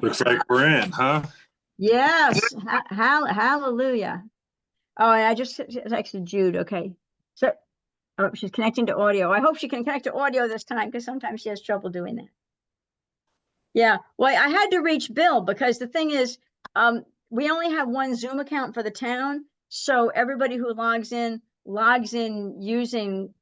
Looks like we're in, huh? Yes, hallelujah. Oh, and I just texted Jude. Okay, so oh, she's connecting to audio. I hope she can connect to audio this time because sometimes she has trouble doing that. Yeah, well, I had to reach Bill because the thing is, we only have one Zoom account for the town, so everybody who logs in using,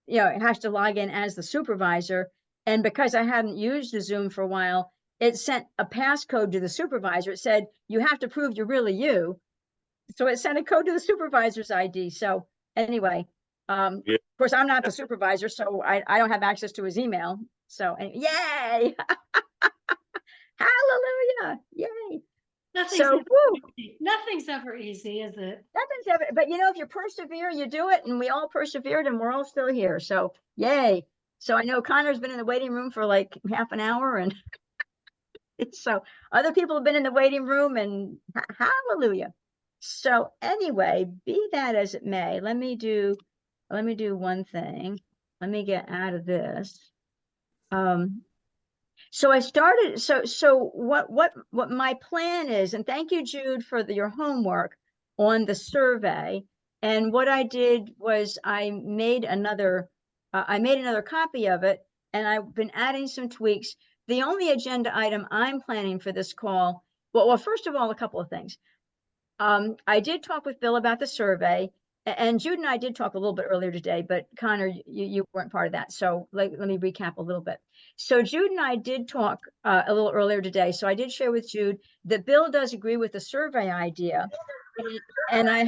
has to log in as the supervisor. And because I hadn't used the Zoom for a while, it sent a passcode to the supervisor. It said, you have to prove you're really you. So it sent a code to the supervisor's ID. So anyway, Yeah. of course, I'm not the supervisor, so I don't have access to his email. So yay! Hallelujah! Yay! Nothing's ever easy, is it? Nothing's ever, but if you persevere, you do it, and we all persevered, and we're all still here. So yay! So I know Connor's been in the waiting room for like half an hour, and so other people have been in the waiting room, and hallelujah. So anyway, be that as it may, let me do one thing. Let me get out of this. So I started, so what my plan is, and thank you, Jude, for your homework on the survey. And what I did was I made another copy of it, and I've been adding some tweaks. The only agenda item I'm planning for this call, well, first of all, a couple of things. I did talk with Bill about the survey, and Jude and I did talk a little bit earlier today, but Connor, you weren't part of that. So let me recap a little bit. So Jude and I did talk a little earlier today. So I did share with Jude that Bill does agree with the survey idea. And I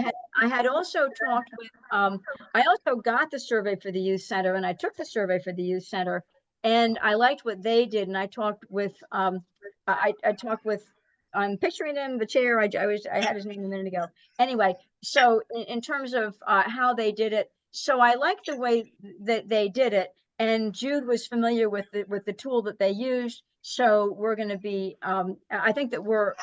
had also talked with, I also got the survey for the youth center, and I took the survey for the youth center, and I liked what they did. And I talked with, I talked with, I'm picturing him, the chair. I had his name a minute ago. Anyway, so in terms of how they did it, so I like the way that they did it. And Jude was familiar with the tool that they used. So we're going to be, I think that we're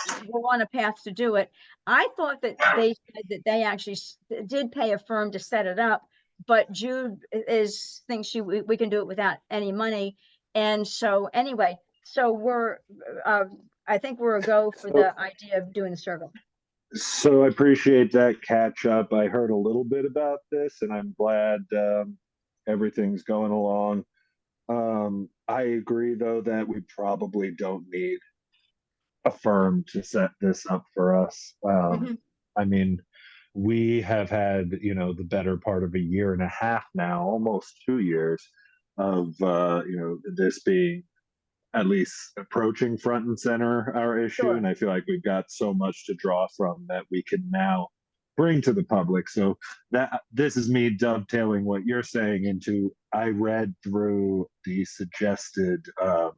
on a path to do it. I thought that they said that they actually did pay a firm to set it up, but Jude thinks we can do it without any money. And so anyway, so I think we're a go for the idea of doing the survey. So I appreciate that catch up. I heard a little bit about this, and I'm glad everything's going along. I agree, though, that we probably don't need a firm to set this up for us. I mean, we have had, the better part of a year and a half now, almost 2 years of, this being at least approaching front and center our issue. Sure. And I feel like we've got so much to draw from that we can now bring to the public. So that this is me dovetailing what you're saying into, I read through the suggested the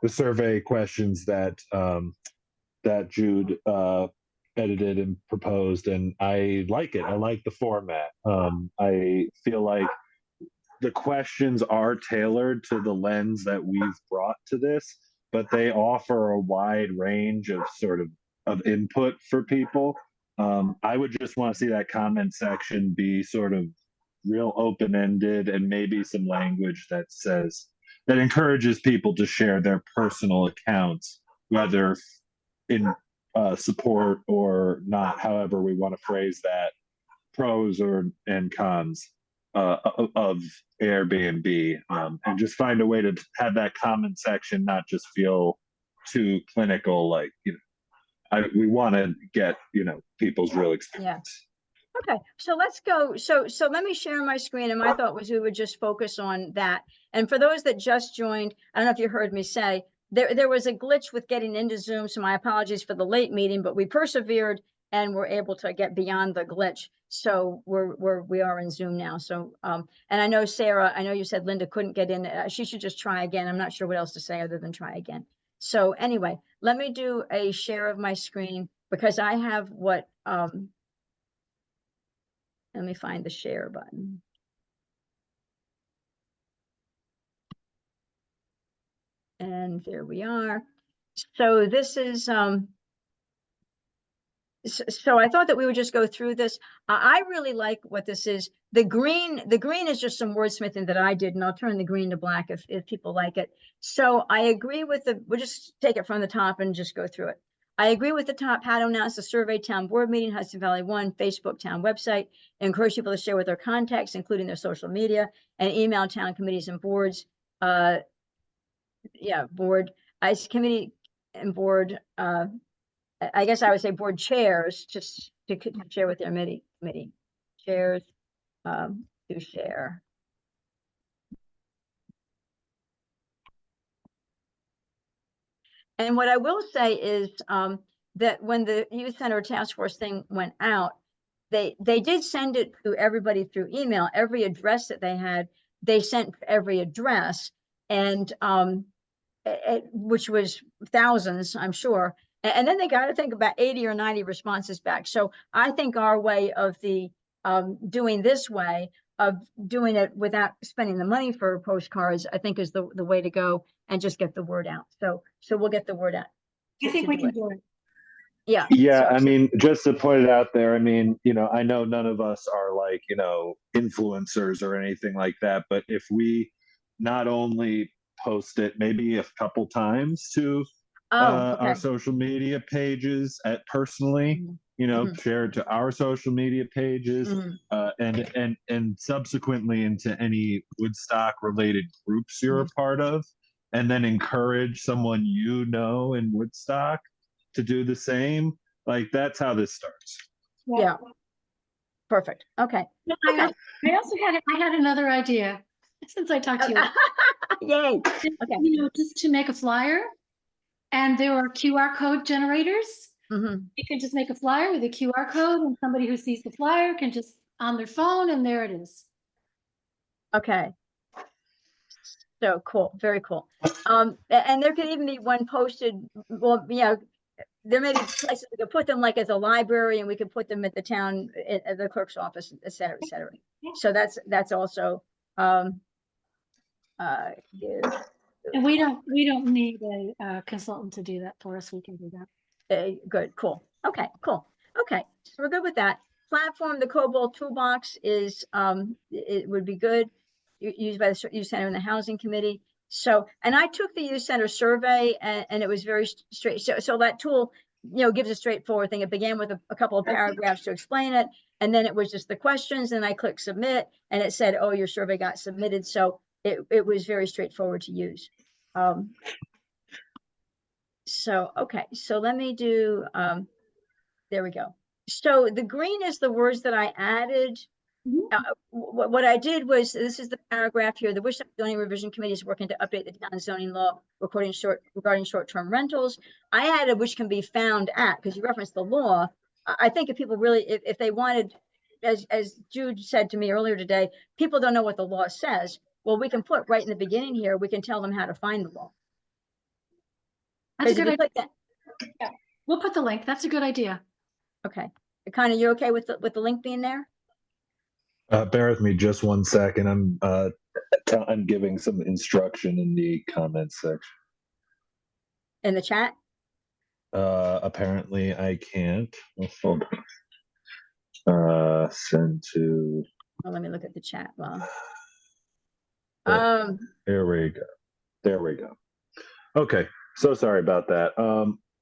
survey questions that that Jude edited and proposed, and I like it. I like the format. I feel like the questions are tailored to the lens that we've brought to this, but they offer a wide range of of input for people. I would just want to see that comment section be sort of real open-ended, and maybe some language that encourages people to share their personal accounts, whether in support or not, however we want to phrase that, pros and cons of Airbnb, and just find a way to have that comment section not just feel too clinical. Like, we want to get people's real experience. Yeah. Okay, so let's go. So let me share my screen, and my thought was we would just focus on that. And for those that just joined, I don't know if you heard me say there was a glitch with getting into Zoom, so my apologies for the late meeting, but we persevered and we're able to get beyond the glitch. So we are in Zoom now. So and I know Sarah, I know you said Linda couldn't get in. She should just try again. I'm not sure what else to say other than try again. So anyway, let me do a share of my screen because I have what let me find the share button. And there we are. So this is So I thought that we would just go through this. I really like what this is. The green is just some wordsmithing that I did, and I'll turn the green to black if people like it. So I agree with we'll just take it from the top and just go through it. I agree with the top, how to announce the survey town board meeting, Hudson Valley 1, Facebook town website, encourage people to share with their contacts, including their social media, and email town committees and boards. Board, ICE committee and board, I guess I would say board chairs, just to share with their committee chairs, to share. And what I will say is that when the youth center task force thing went out, they did send it to everybody through email. Every address that they had, they sent every address, and which was thousands, I'm sure. And then they got to think about 80 or 90 responses back. So I think our way of doing this way of doing it without spending the money for postcards, I think is the way to go, and just get the word out. So we'll get the word out. I think we can do it. Yeah. Yeah. I mean, just to point it out there, I mean, I know none of us are like, influencers or anything like that, but if we not only post it maybe a couple times to our social media pages personally, share it to our social media pages, and subsequently into any Woodstock related groups you're a part of, and then encourage someone in Woodstock to do the same. Like, that's how this starts. Yeah. Perfect. Okay. I also had another idea since I talked to you. Yay. Okay. Just to make a flyer, and there are QR code generators. You can just make a flyer with a QR code, and somebody who sees the flyer can just on their phone, and there it is. Okay. So cool. Very cool. And there could even be one posted. Well, there may be places we could put them, like as a library, and we could put them at the town, at the clerk's office, et cetera, et cetera. So that's also And we don't need a consultant to do that for us. We can do that. Good. Cool. Okay. Cool. Okay. So we're good with that. Platform, the Cobalt Toolbox is it would be good, used by the youth center and the housing committee. So, and I took the youth center survey, and it was very straight. So that tool, gives a straightforward thing. It began with a couple of paragraphs to explain it, and then it was just the questions, and I clicked submit, and it said, oh, your survey got submitted. So it was very straightforward to use. So, okay, so let me do, there we go. So the green is the words that I added. What I did was, this is the paragraph here. The Woodstock Zoning Revision Committee is working to update the town zoning law regarding short-term rentals. I added which can be found at, because you referenced the law. I think if people really, if they wanted, as Jude said to me earlier today, people don't know what the law says. Well, we can put right in the beginning here, we can tell them how to find the law. That's a good idea. Yeah, we'll put the link. That's a good idea. Okay. Connie, you okay with the link being there? Bear with me just 1 second. I'm giving some instruction in the comments section. In the chat? Apparently I can't. Hold on. Send to. Well, let me look at the chat. Well, there we go. There we go. Okay. So sorry about that.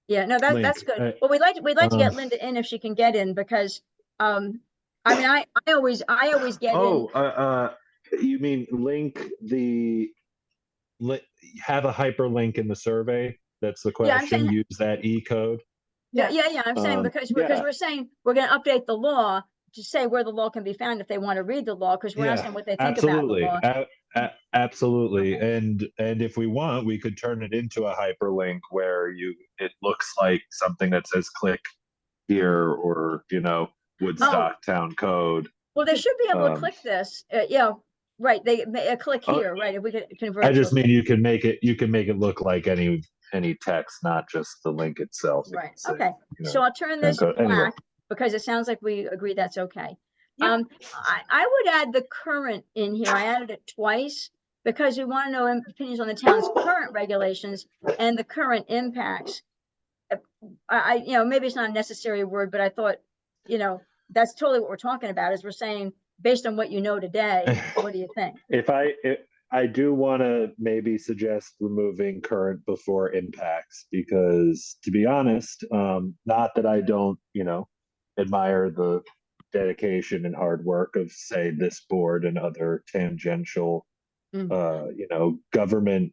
Yeah, no, that's good. Well, we'd like to get Linda in if she can get in, because I mean, I always get in. You mean have a hyperlink in the survey? That's the question. Use that E-code. Yeah. I'm saying because we're saying we're going to update the law to say where the law can be found if they want to read the law, because we're asking what they think about the law. Absolutely. And if we want, we could turn it into a hyperlink where it looks like something that says click here, or Woodstock town code. Well, they should be able to click this. Right. They click here, right? If we could convert. I just mean you can make it look like any text, not just the link itself. Right. Okay. So I'll turn this black, because it sounds like we agree that's okay. Yeah. I would add the current in here. I added it twice because we want to know opinions on the town's current regulations and the current impacts. maybe it's not a necessary word, but I thought, that's totally what we're talking about, is we're saying, based on what you know today, what do you think? I do want to maybe suggest removing current before impacts, because to be honest, not that I don't, admire the dedication and hard work of, say, this board and other tangential, government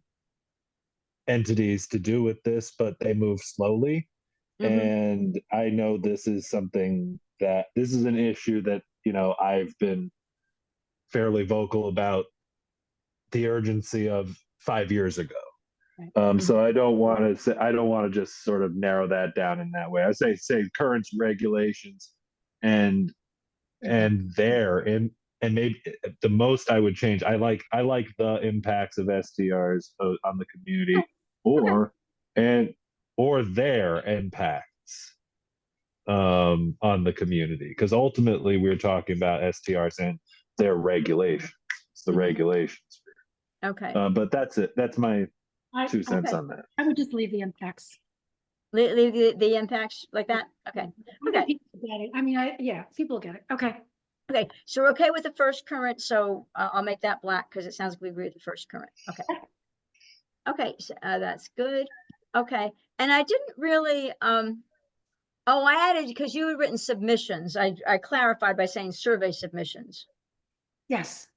entities to do with this, but they move slowly. And I know this is an issue that, I've been fairly vocal about the urgency of 5 years ago. So I don't want to just sort of narrow that down in that way. I say current regulations and maybe the most I would change. I like the impacts of STRs on the community, or their impacts on the community, because ultimately we're talking about STRs and their regulations. It's the regulations. Okay. But that's it. That's my 2 cents on that. I would just leave the impacts. Leave the impacts like that. Okay. Okay. People get it. I mean, people get it. Okay. Okay. So we're okay with the first current. So I'll make that black because it sounds like we agree with the first current. Okay. Okay. So, that's good. Okay. And I didn't really, I added, because you had written submissions. I clarified by saying survey submissions. Yes.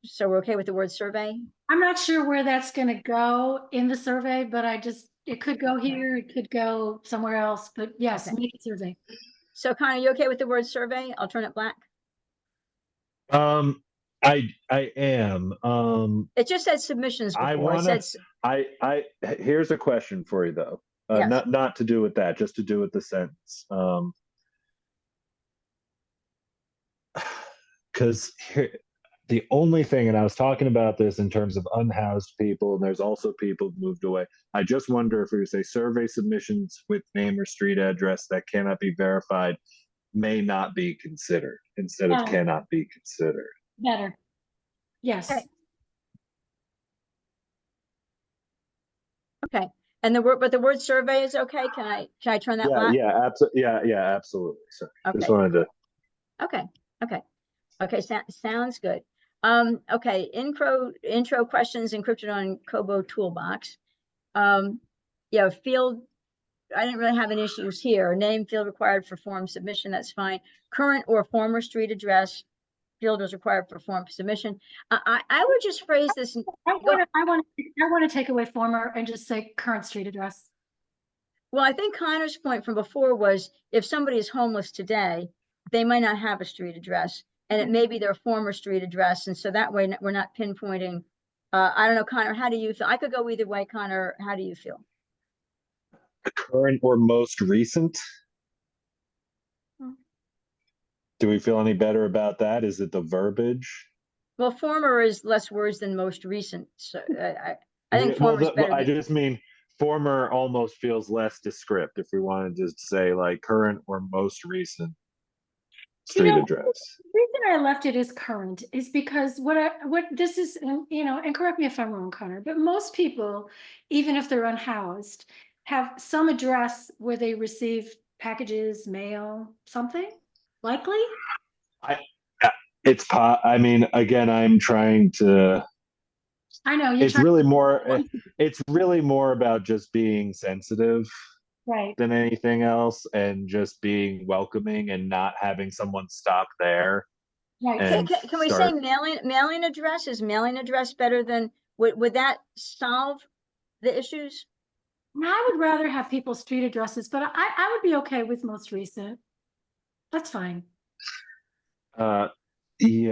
So we're okay with the word survey? I'm not sure where that's going to go in the survey, but it could go here, it could go somewhere else, but yes, make a survey. So Connor, you okay with the word survey? I'll turn it black. I am. It just said submissions before. Here's a question for you though. Yes. Not to do with that, just to do with the sentence. Because the only thing, and I was talking about this in terms of unhoused people, and there's also people who moved away. I just wonder if we would say survey submissions with name or street address that cannot be verified may not be considered instead of cannot be considered. Better. Yes. Okay. And the word survey is okay. Can I turn that black? Yeah, absolutely. So okay. Just wanted to. Okay. Sounds good. Okay. Intro questions encrypted on Kobo toolbox. Field. I didn't really have any issues here. Name, field required for form submission. That's fine. Current or former street address. Field is required for form submission. I would just phrase this. I want to take away former and just say current street address. Well, I think Connor's point from before was, if somebody is homeless today, they might not have a street address, and it may be their former street address. And so that way we're not pinpointing. I don't know, Connor, how do you feel? I could go either way. Connor, how do you feel? The current or most recent? Do we feel any better about that? Is it the verbiage? Well, former is less words than most recent. So I think former is better. I just mean former almost feels less descriptive if we wanted to say like current or most recent street address. The reason I left it as current is because what this is, and correct me if I'm wrong, Connor, but most people, even if they're unhoused, have some address where they receive packages, mail, something likely. I mean, again, I'm trying to. I know it's really more about just being sensitive, right, than anything else, and just being welcoming and not having someone stop there. Right. Can we say mailing address? Is mailing address better than, would that solve the issues? I would rather have people's street addresses, but I would be okay with most recent. That's fine. Let's see.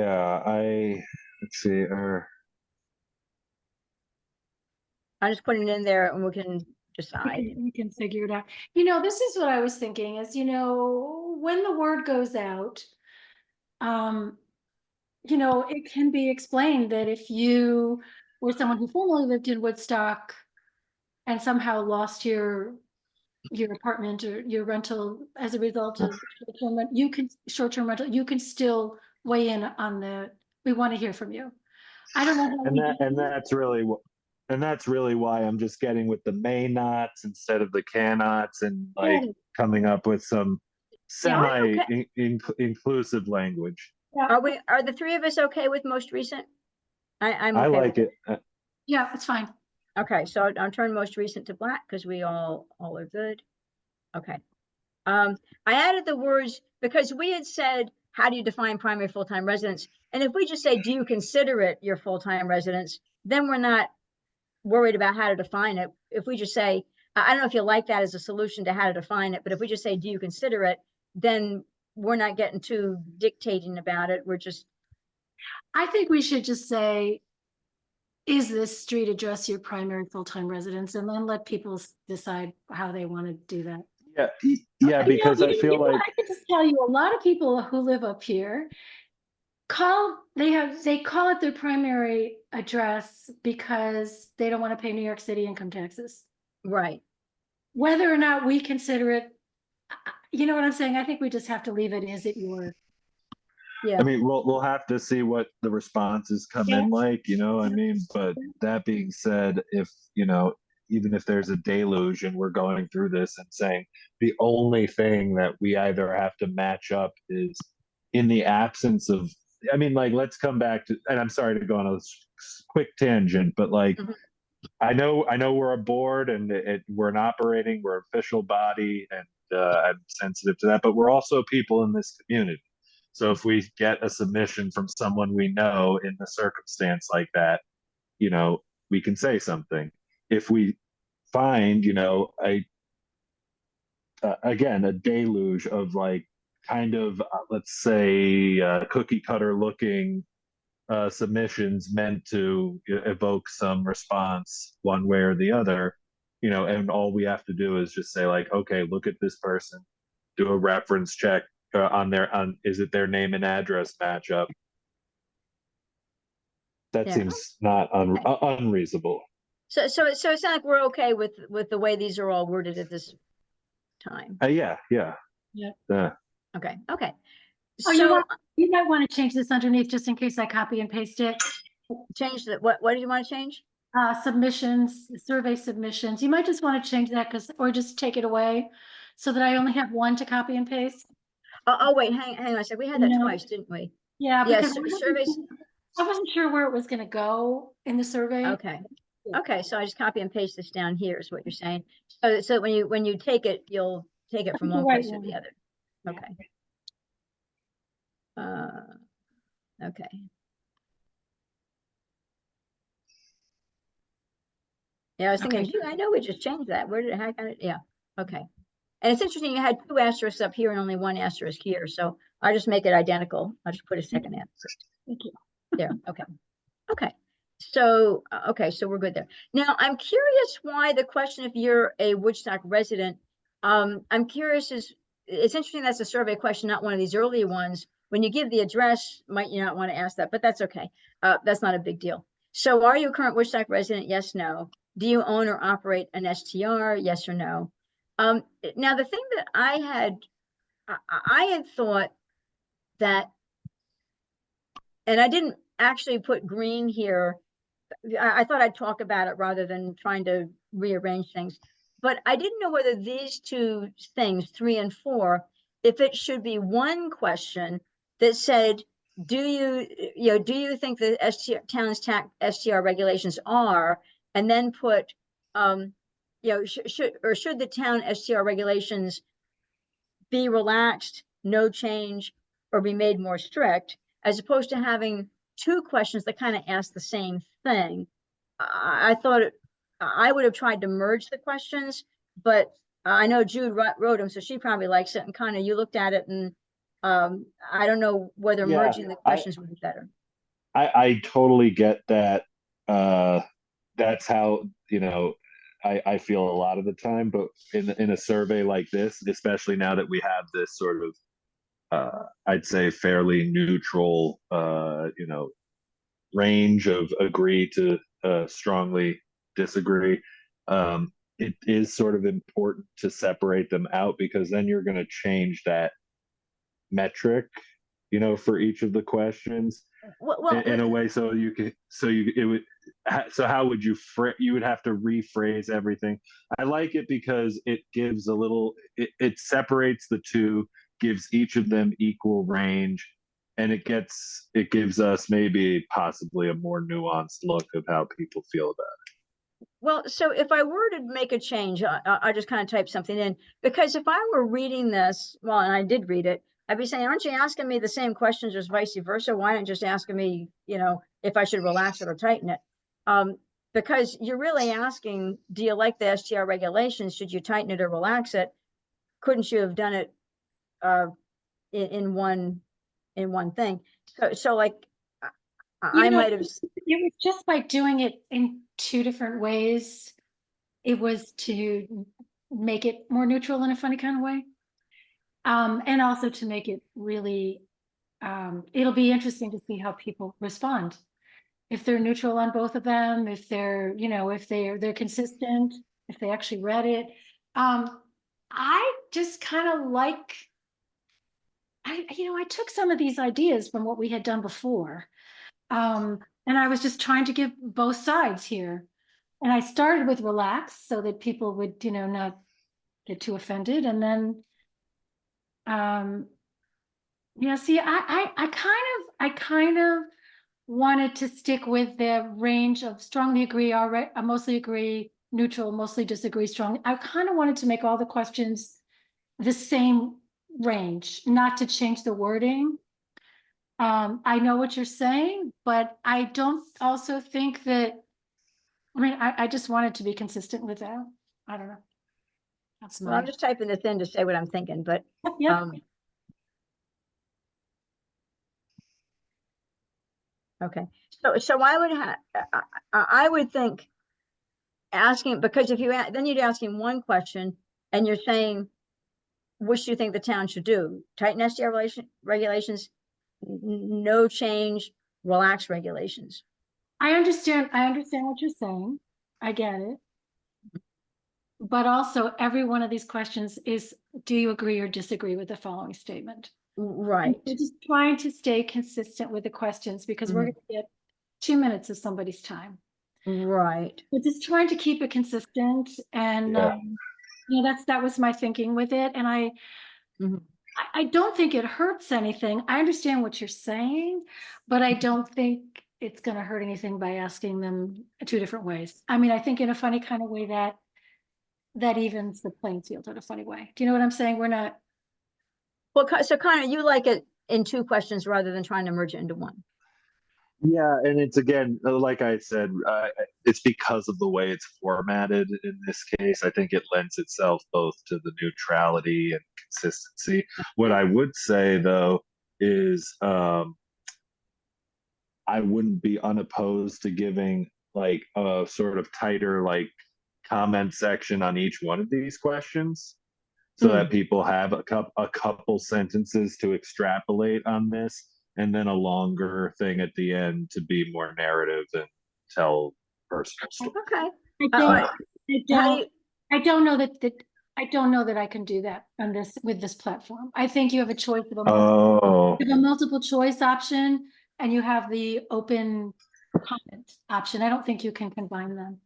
I'm just putting it in there and we can decide. We can figure it out. This is what I was thinking is, when the word goes out, it can be explained that if you were someone who formerly lived in Woodstock and somehow lost your apartment or your rental as a result of short-term rental, you can still weigh in on we want to hear from you. I don't know. And that's really what. and that's really why I'm just getting with the may nots instead of the cannots, and like Yeah. coming up with some Yeah, I'm okay. inclusive language. Are the three of us okay with most recent? I'm I okay like with it. Yeah, it's fine. Okay, so I'll turn most recent to black because we all are good. Okay. I added the words because we had said, how do you define primary full-time residence? And if we just say, do you consider it your full-time residence? Then we're not worried about how to define it. If we just say, I don't know if you like that as a solution to how to define it, but if we just say, do you consider it? Then we're not getting too dictating about it. We're just, I think we should just say, is this street address your primary full-time residence? And then let people decide how they want to do that. Yeah, yeah, because I feel like I can just tell you, a lot of people who live up here they call it their primary address because they don't want to pay New York City income taxes. right. Whether or not we consider it, you know what I'm saying? I think we just have to leave it as it were. Yeah. I mean, we'll have to see what the responses come in like, I mean, but that being said, if, even if there's a deluge and we're going through this and saying the only thing that we either have to match up is in the absence of, I mean, like, let's come back to, and I'm sorry to go on a quick tangent, but like, Mhm. I know we're a board and we're an operating, we're an official body, and I'm sensitive to that, but we're also people in this community. So if we get a submission from someone we know in a circumstance like that, we can say something. If we find, again, a deluge of like kind of, let's say, cookie cutter looking submissions meant to evoke some response one way or the other, and all we have to do is just say like, okay, look at this person, do a reference check on is it their name and address match up? That Yeah. seems not unreasonable. So it sounds like we're okay with the way these are all worded at this time. Yeah. Okay. Okay. Oh, So you might want to change this underneath just in case I copy and paste it. change the, what do you want to change? Submissions, survey submissions. You might just want to change that or just take it away so that I only have one to copy and paste. Oh wait, hang on a second. We had that twice, didn't we? Yeah, Yes, because surveys. I wasn't sure where it was going to go in the survey. Okay. Okay, so I just copy and paste this down here is what you're saying. So when you take it, you'll take it from one place to the other. Okay. Okay. Yeah, I was thinking, gee, I know we just changed that. Where did it, how got it? Yeah. Okay. And it's interesting, you had 2 asterisks up here and only 1 asterisk here. So I just make it identical. I'll just put a second asterisk. Thank you. There. Okay. Okay. So, okay, so we're good there. Now, I'm curious why the question if you're a Woodstock resident, I'm curious it's interesting that's a survey question, not one of these earlier ones. When you give the address, might you not want to ask that, but that's okay. That's not a big deal. So are you a current Woodstock resident? Yes, no. Do you own or operate an STR? Yes or no? Now, the thing that I had thought that, and I didn't actually put green here. I thought I'd talk about it rather than trying to rearrange things. But I didn't know whether these 2 things, 3 and 4, if it should be one question that said, do you think the town's STR regulations are, and then put, should the town STR regulations be relaxed, no change, or be made more strict, as opposed to having 2 questions that kind of ask the same thing. I thought I would have tried to merge the questions, but I know Jude wrote them, so she probably likes it. And kind of you looked at it, and I don't know whether merging the questions would be better. I totally get that. That's how I feel a lot of the time, but in a survey like this, especially now that we have this sort of I'd say fairly neutral range of agree to strongly disagree, it is sort of important to separate them out, because then you're going to change that metric for each of the questions. Well, in a way, so you could, so you, it would, so how would you you would have to rephrase everything. I like it because it gives a little, it separates the two, gives each of them equal range, and it gives us maybe possibly a more nuanced look of how people feel about it. well, so if I were to make a change, I just kind of type something in, because if I were reading this, well, and I did read it, I'd be saying, aren't you asking me the same questions as vice versa? Why aren't you just asking me, if I should relax it or tighten it? Because you're really asking, do you like the STR regulations? Should you tighten it or relax it? Couldn't you have done it in one thing? So like I might have. It was just by doing it in two different ways. It was to make it more neutral in a funny kind of way. And also to make it really, it'll be interesting to see how people respond. If they're neutral on both of them, if they're, if they're consistent, if they actually read it. I just kind of like, I took some of these ideas from what we had done before. And I was just trying to give both sides here. And I started with relax so that people would, not get too offended. And then, yeah, see, I kind of wanted to stick with the range of strongly agree, I mostly agree, neutral, mostly disagree, strong. I kind of wanted to make all the questions the same range, not to change the wording. I know what you're saying, but I don't also think that, I just wanted to be consistent with that. I don't know. That's Well, I'm just typing this in to say what I'm thinking, but yeah. Okay, so I would think asking, because if you then you'd asking one question and you're saying, which do you think the town should do? Tighten SDR regulations, no change, relax regulations. I understand what you're saying. I get it. But also every one of these questions is, do you agree or disagree with the following statement? Right. We're just trying to stay consistent with the questions because we're going to get 2 minutes of somebody's time. Right. We're just trying to keep it consistent. And, that was my thinking with it. And I don't think it hurts anything. I understand what you're saying, but I don't think it's going to hurt anything by asking them two different ways. I think in a funny kind of way that evens the playing field in a funny way. Do you know what I'm saying? We're not. Well, so kind of, you like it in two questions rather than trying to merge it into one. Yeah, and it's, again, like I said, it's because of the way it's formatted in this case. I think it lends itself both to the neutrality and consistency. What I would say, though, is I wouldn't be unopposed to giving like a sort of tighter like comment section on each one of these questions, so that people have a couple sentences to extrapolate on this, and then a longer thing at the end to be more narrative and tell personal stories. Okay. I don't know that I can do that on with this platform. I think you have a choice of a multiple choice option, and you have the open comment option. I don't think you can combine them.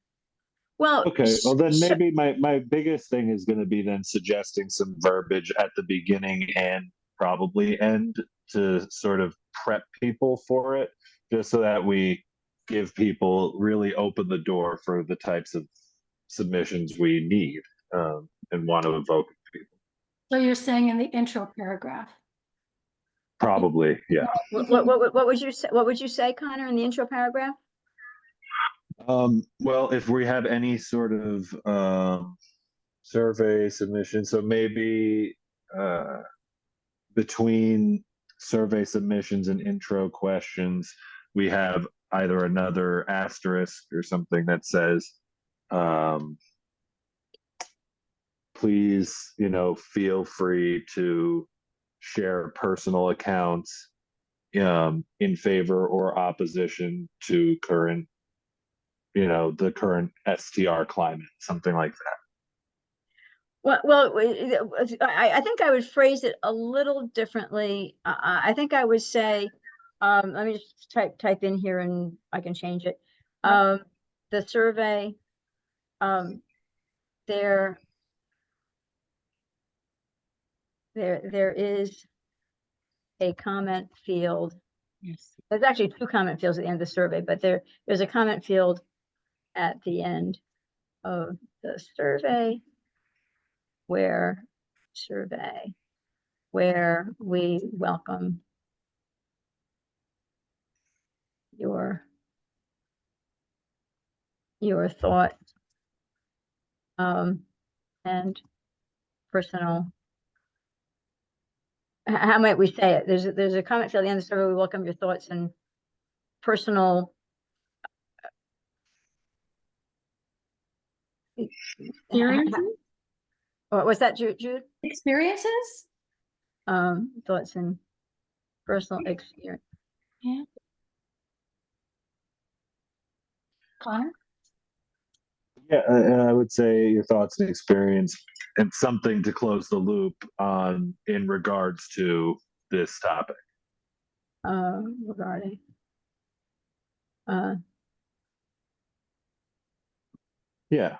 Well, okay. Well, then maybe my biggest thing is going to be then suggesting some verbiage at the beginning and probably end to sort of prep people for it, just so that we give people, really open the door for the types of submissions we need and want to evoke people. So you're saying in the intro paragraph? Probably, yeah. What would you say? What would you say, Connor, in the intro paragraph? Well, if we have any sort of survey submission, so maybe between survey submissions and intro questions, we have either another asterisk or something that says, please, feel free to share personal accounts in favor or opposition to current, the current STR climate, something like that. Well, I think I would phrase it a little differently. I think I would say, let me just type in here and I can change it. Yep. The survey, there is a comment field. Yes. There's actually 2 comment fields at the end of the survey, but there's a comment field at the end of the survey where we welcome your thoughts and personal. How might we say it? There's a comment field at the end of the survey. We welcome your thoughts and personal Experiences? what's that, Jude? Experiences? Thoughts and personal experience. Yeah. Connor? Yeah, and I would say your thoughts and experience, and something to close the loop on in regards to this topic. Regarding Yeah.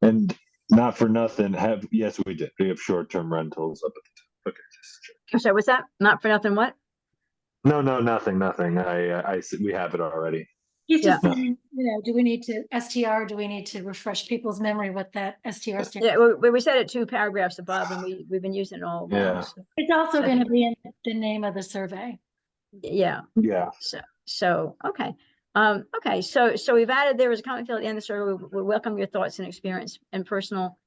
And not for nothing, yes, we did. We have short-term rentals up at the top. Okay, just check. I'm sorry, what's that? Not for nothing, what? No, nothing. We have it already. He's Yeah. just saying, do we need to STR? Do we need to refresh people's memory what that STR stands? Yeah, we said it 2 paragraphs above, and we've been using it all along. Yeah. So, It's also going to be in the name of the survey. yeah. Yeah. So okay. Okay. So we've added, there was a comment field at the end of the survey. We welcome your thoughts and experience and personal.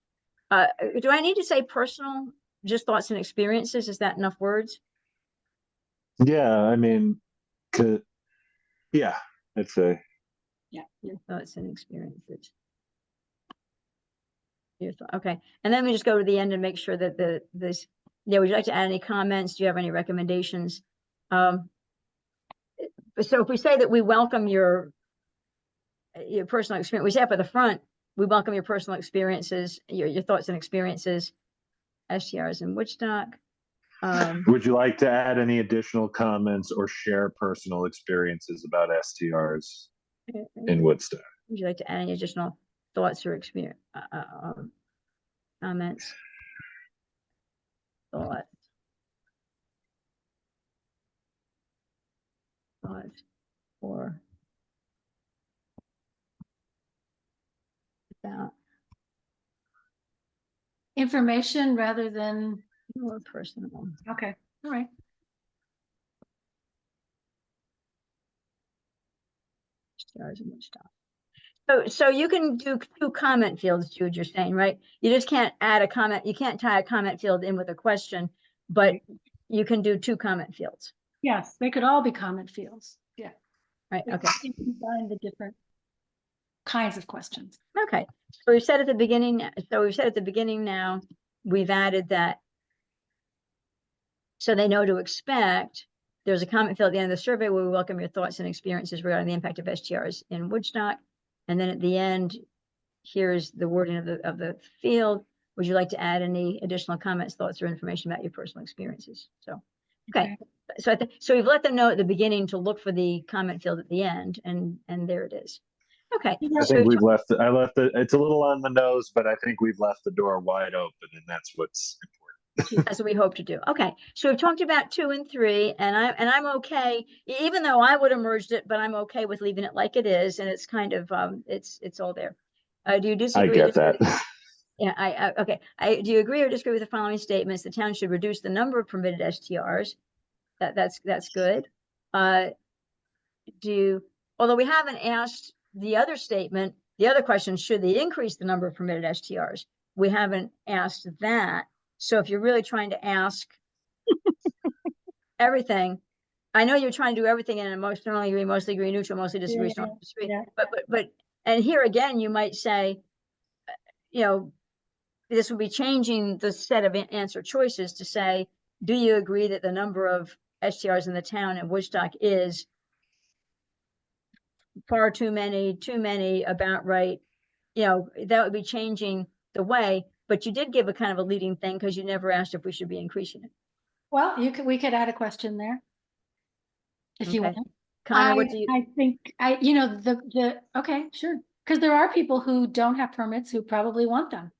Do I need to say personal? Just thoughts and experiences? Is that enough words? Yeah, I mean, yeah, I'd say. Yeah, your thoughts and experiences. Okay, and then we just go to the end and make sure that would you like to add any comments? Do you have any recommendations? So if we say that we welcome your personal experience, we say up at the front, we welcome your personal experiences, your thoughts and experiences, STRs in Woodstock. Would you like to add any additional comments or share personal experiences about STRs in Woodstock? Would you like to add any additional thoughts or experience, comments, thoughts or about Information rather than, your personal? okay, all right. STRs in Woodstock. So you can do 2 comment fields, Jude, you're saying, right? You just can't add a comment. You can't tie a comment field in with a question, but you can do 2 comment fields. Yes, they could all be comment fields. Yeah. Right. Okay. Combine the different kinds of questions. Okay. So we've said at the beginning. Now we've added that so they know to expect. There's a comment field at the end of the survey where we welcome your thoughts and experiences regarding the impact of STRs in Woodstock. And then at the end, here's the wording of the field. Would you like to add any additional comments, thoughts, or information about your personal experiences? So, okay. So we've let them know at the beginning to look for the comment field at the end, and there it is. Okay. I think we've left it. It's a little on the nose, but I think we've left the door wide open, and that's what's important. That's what we hope to do. Okay, so we've talked about 2 and 3, and I'm okay, even though I would have merged it, but I'm okay with leaving it like it is, and it's kind of it's all there. Do you disagree? I get that. Yeah, okay. Do you agree or disagree with the following statements? The town should reduce the number of permitted STRs. That's good. Although we haven't asked the other statement, the other question, should they increase the number of permitted STRs? We haven't asked that. So if you're really trying to ask everything, I know you're trying to do everything in a mostly agree, neutral, mostly disagree, strong disagree. Yeah. But and here again, you might say, this would be changing the set of answer choices to say, do you agree that the number of STRs in the town of Woodstock is far too many, about right? That would be changing the way. but you did give a kind of a leading thing because you never asked if we should be increasing it. Well, we could add a question there. If you Okay. want. Connor, what do you? I think okay, sure. Because there are people who don't have permits who probably want them.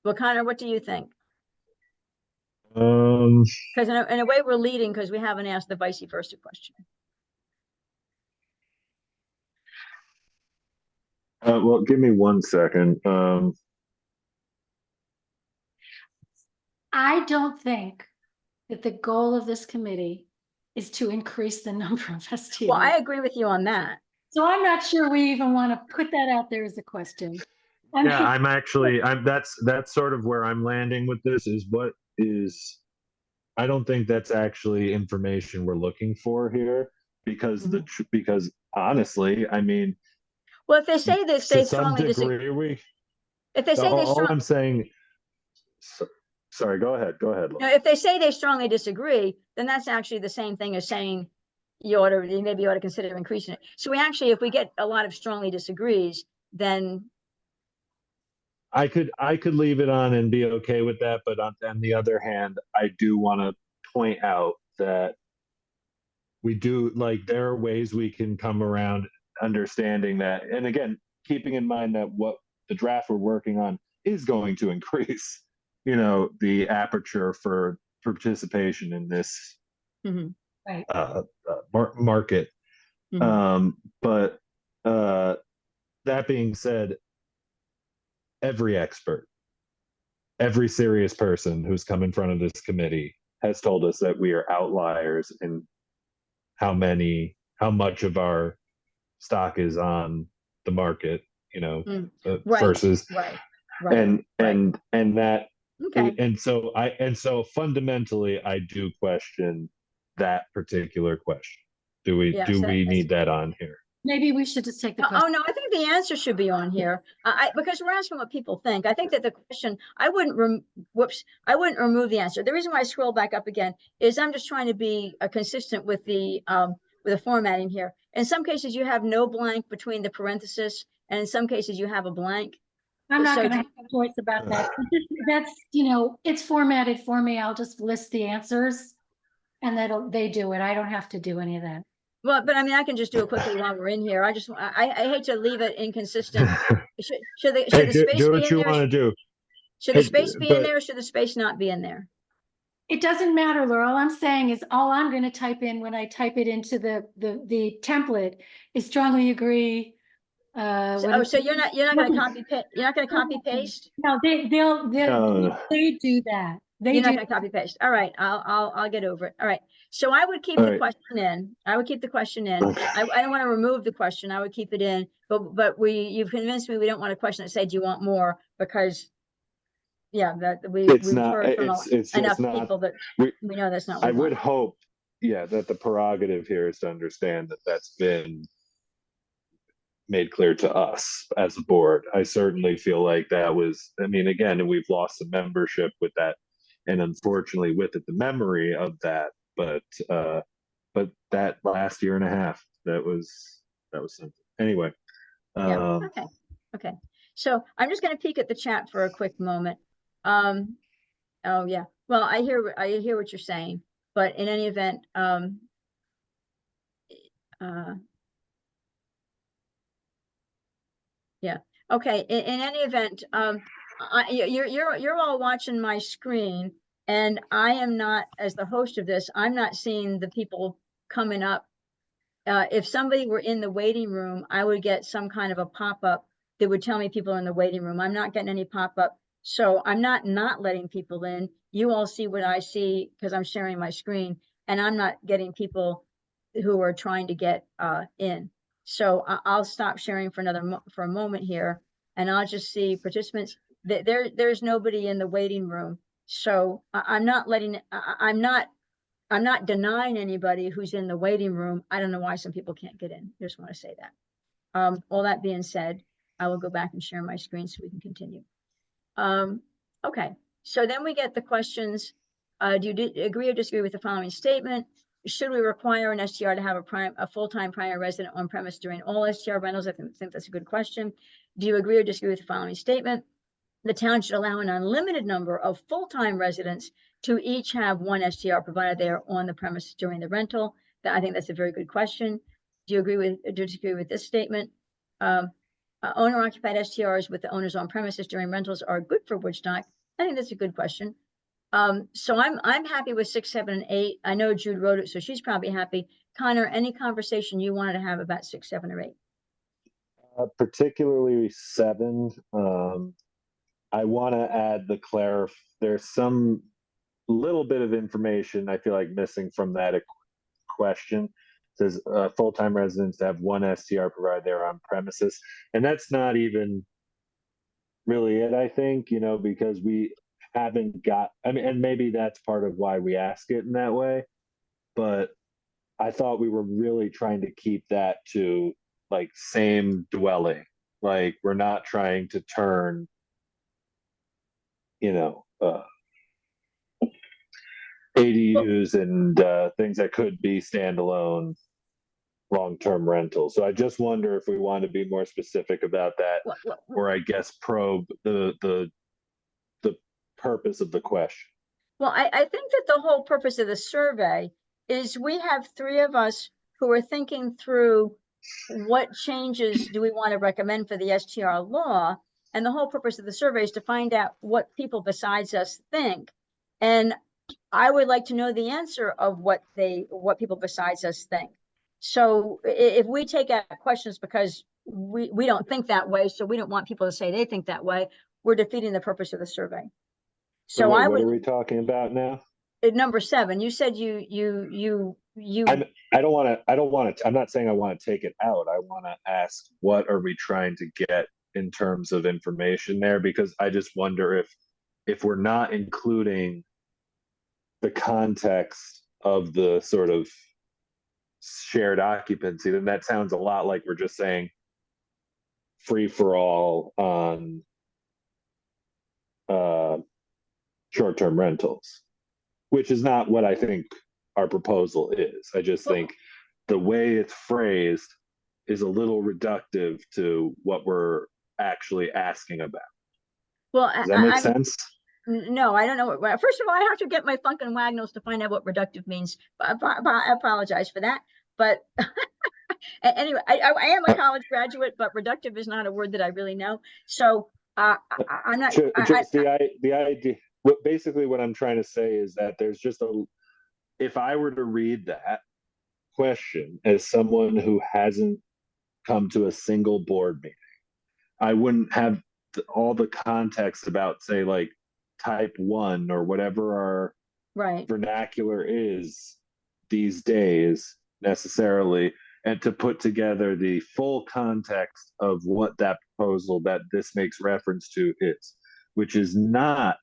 Well, Connor, what do you think? Um, Because in a way we're leading because we haven't asked the vice versa question. well, give me 1 second. I don't think that the goal of this committee is to increase the number of STRs. Well, I agree with you on that. So I'm not sure we even want to put that out there as a question. Yeah, that's sort of where I'm landing with this I don't think that's actually information we're looking for here because because honestly, I mean, well, if they say this, to they some strongly disagree. If they say they all I'm saying, sorry, go ahead, no, if they say they strongly disagree, then that's actually the same thing as saying you maybe ought to consider increasing it. So we actually, if we get a lot of strongly disagrees, then I could leave it on and be okay with that, but on the other hand, I do want to point out that we do there are ways we can come around understanding that, and again, keeping in mind that what the draft we're working on is going to increase, the aperture for participation in this right. Market. But that being said, every expert, every serious person who's come in front of this committee has told us that we are outliers in how much of our stock is on the market, versus and that okay. and so fundamentally I do question that particular question. Do we need that on here? Maybe we should just take the question. Oh, no, I think the answer should be on here. Because we're asking what people think. I think that the question, I wouldn't remove the answer. The reason why I scroll back up again is I'm just trying to be consistent with the formatting here. In some cases, you have no blank between the parentheses, and in some cases you have a blank. I'm not going to have a choice about that. That's, it's formatted for me. I'll just list the answers and they do it. I don't have to do any of that. Well, but I mean, I can just do it quickly while we're in here. I hate to leave it inconsistent. Should the space do be what in you there? want to do. Should the space be in there or should the space not be in there? It doesn't matter, Laura. All I'm saying is all I'm going to type in when I type it into the template is strongly agree. So you're not going to copy paste. You're not going to copy paste. No, they do that. You're not going to copy paste. All right, I'll get over it. All right. So I would keep the question in. I would keep the question in. I don't want to remove the question. I would keep it in. But you've convinced me we don't want a question that said, "Do you want more?" Because that we've heard from enough people that we know that's not. I would hope, that the prerogative here is to understand that that's been made clear to us as a board. I certainly feel like that was. I mean, again, we've lost some membership with that, and unfortunately, with it, the memory of that. But that last year and a half, that was something. Anyway. Okay. So I'm just going to peek at the chat for a quick moment. Oh yeah. Well, I hear what you're saying, but in any event, yeah. Okay. In any event, you're all watching my screen, and I am not, as the host of this, I'm not seeing the people coming up. If somebody were in the waiting room, I would get some kind of a pop-up that would tell me people are in the waiting room. I'm not getting any pop-up. So I'm not letting people in. You all see what I see because I'm sharing my screen, and I'm not getting people who are trying to get in. So I'll stop sharing for a moment here, and I'll just see participants. There's nobody in the waiting room. So I'm not denying anybody who's in the waiting room. I don't know why some people can't get in. I just want to say that. All that being said, I will go back and share my screen so we can continue. Okay, so then we get the questions. Do you agree or disagree with the following statement? Should we require an STR to have a full-time primary resident on premise during all STR rentals? I think that's a good question. Do you agree or disagree with the following statement? the town should allow an unlimited number of full-time residents to each have one STR provided they are on the premise during the rental. I think that's a very good question. Do you agree with, do you disagree with this statement? Owner occupied STRs with the owners on premises during rentals are good for Woodstock. I think that's a good question. So I'm happy with 6, 7, and 8. I know Jude wrote it, so she's probably happy. Connor, any conversation you wanted to have about 6, 7, or 8? Particularly 7. I want to add there's some little bit of information I feel like missing from that question. It says full-time residents have one STR provided they're on premises, and that's not even really it, I think, because we haven't got, I mean, and maybe that's part of why we ask it in that way, but I thought we were really trying to keep that to like same dwelling. Like we're not trying to turn, ADUs and things that could be standalone long-term rentals. So I just wonder if we want to be more specific about that, or I guess probe the purpose of the question. Well, I think that the whole purpose of the survey is we have 3 of us who are thinking through what changes do we want to recommend for the STR law. And the whole purpose of the survey is to find out what people besides us think. And I would like to know the answer of what people besides us think. So if we take out questions because we don't think that way, so we don't want people to say they think that way, we're defeating the purpose of the survey. So wait, what are we talking about now? Number 7, you said you. I don't want to. I'm not saying I want to take it out. I want to ask, what are we trying to get in terms of information there? Because I just wonder if we're not including the context of the sort of shared occupancy, then that sounds a lot like we're just saying free for all on short-term rentals, which is not what I think our proposal is. I just think the way it's phrased is a little reductive to what we're actually asking about. Well, does that make sense? No, I don't know. First of all, I have to get my Funkin' Wagnalls to find out what reductive means. I apologize for that. But anyway, I am a college graduate, but reductive is not a word that I really know. So I'm not. Just the idea. Basically, what I'm trying to say is that there's just if I were to read that question as someone who hasn't come to a single board meeting, I wouldn't have all the context about, say, like type 1 or whatever our vernacular is these days necessarily, and to put together the full context of what that proposal that this makes reference to is, which is not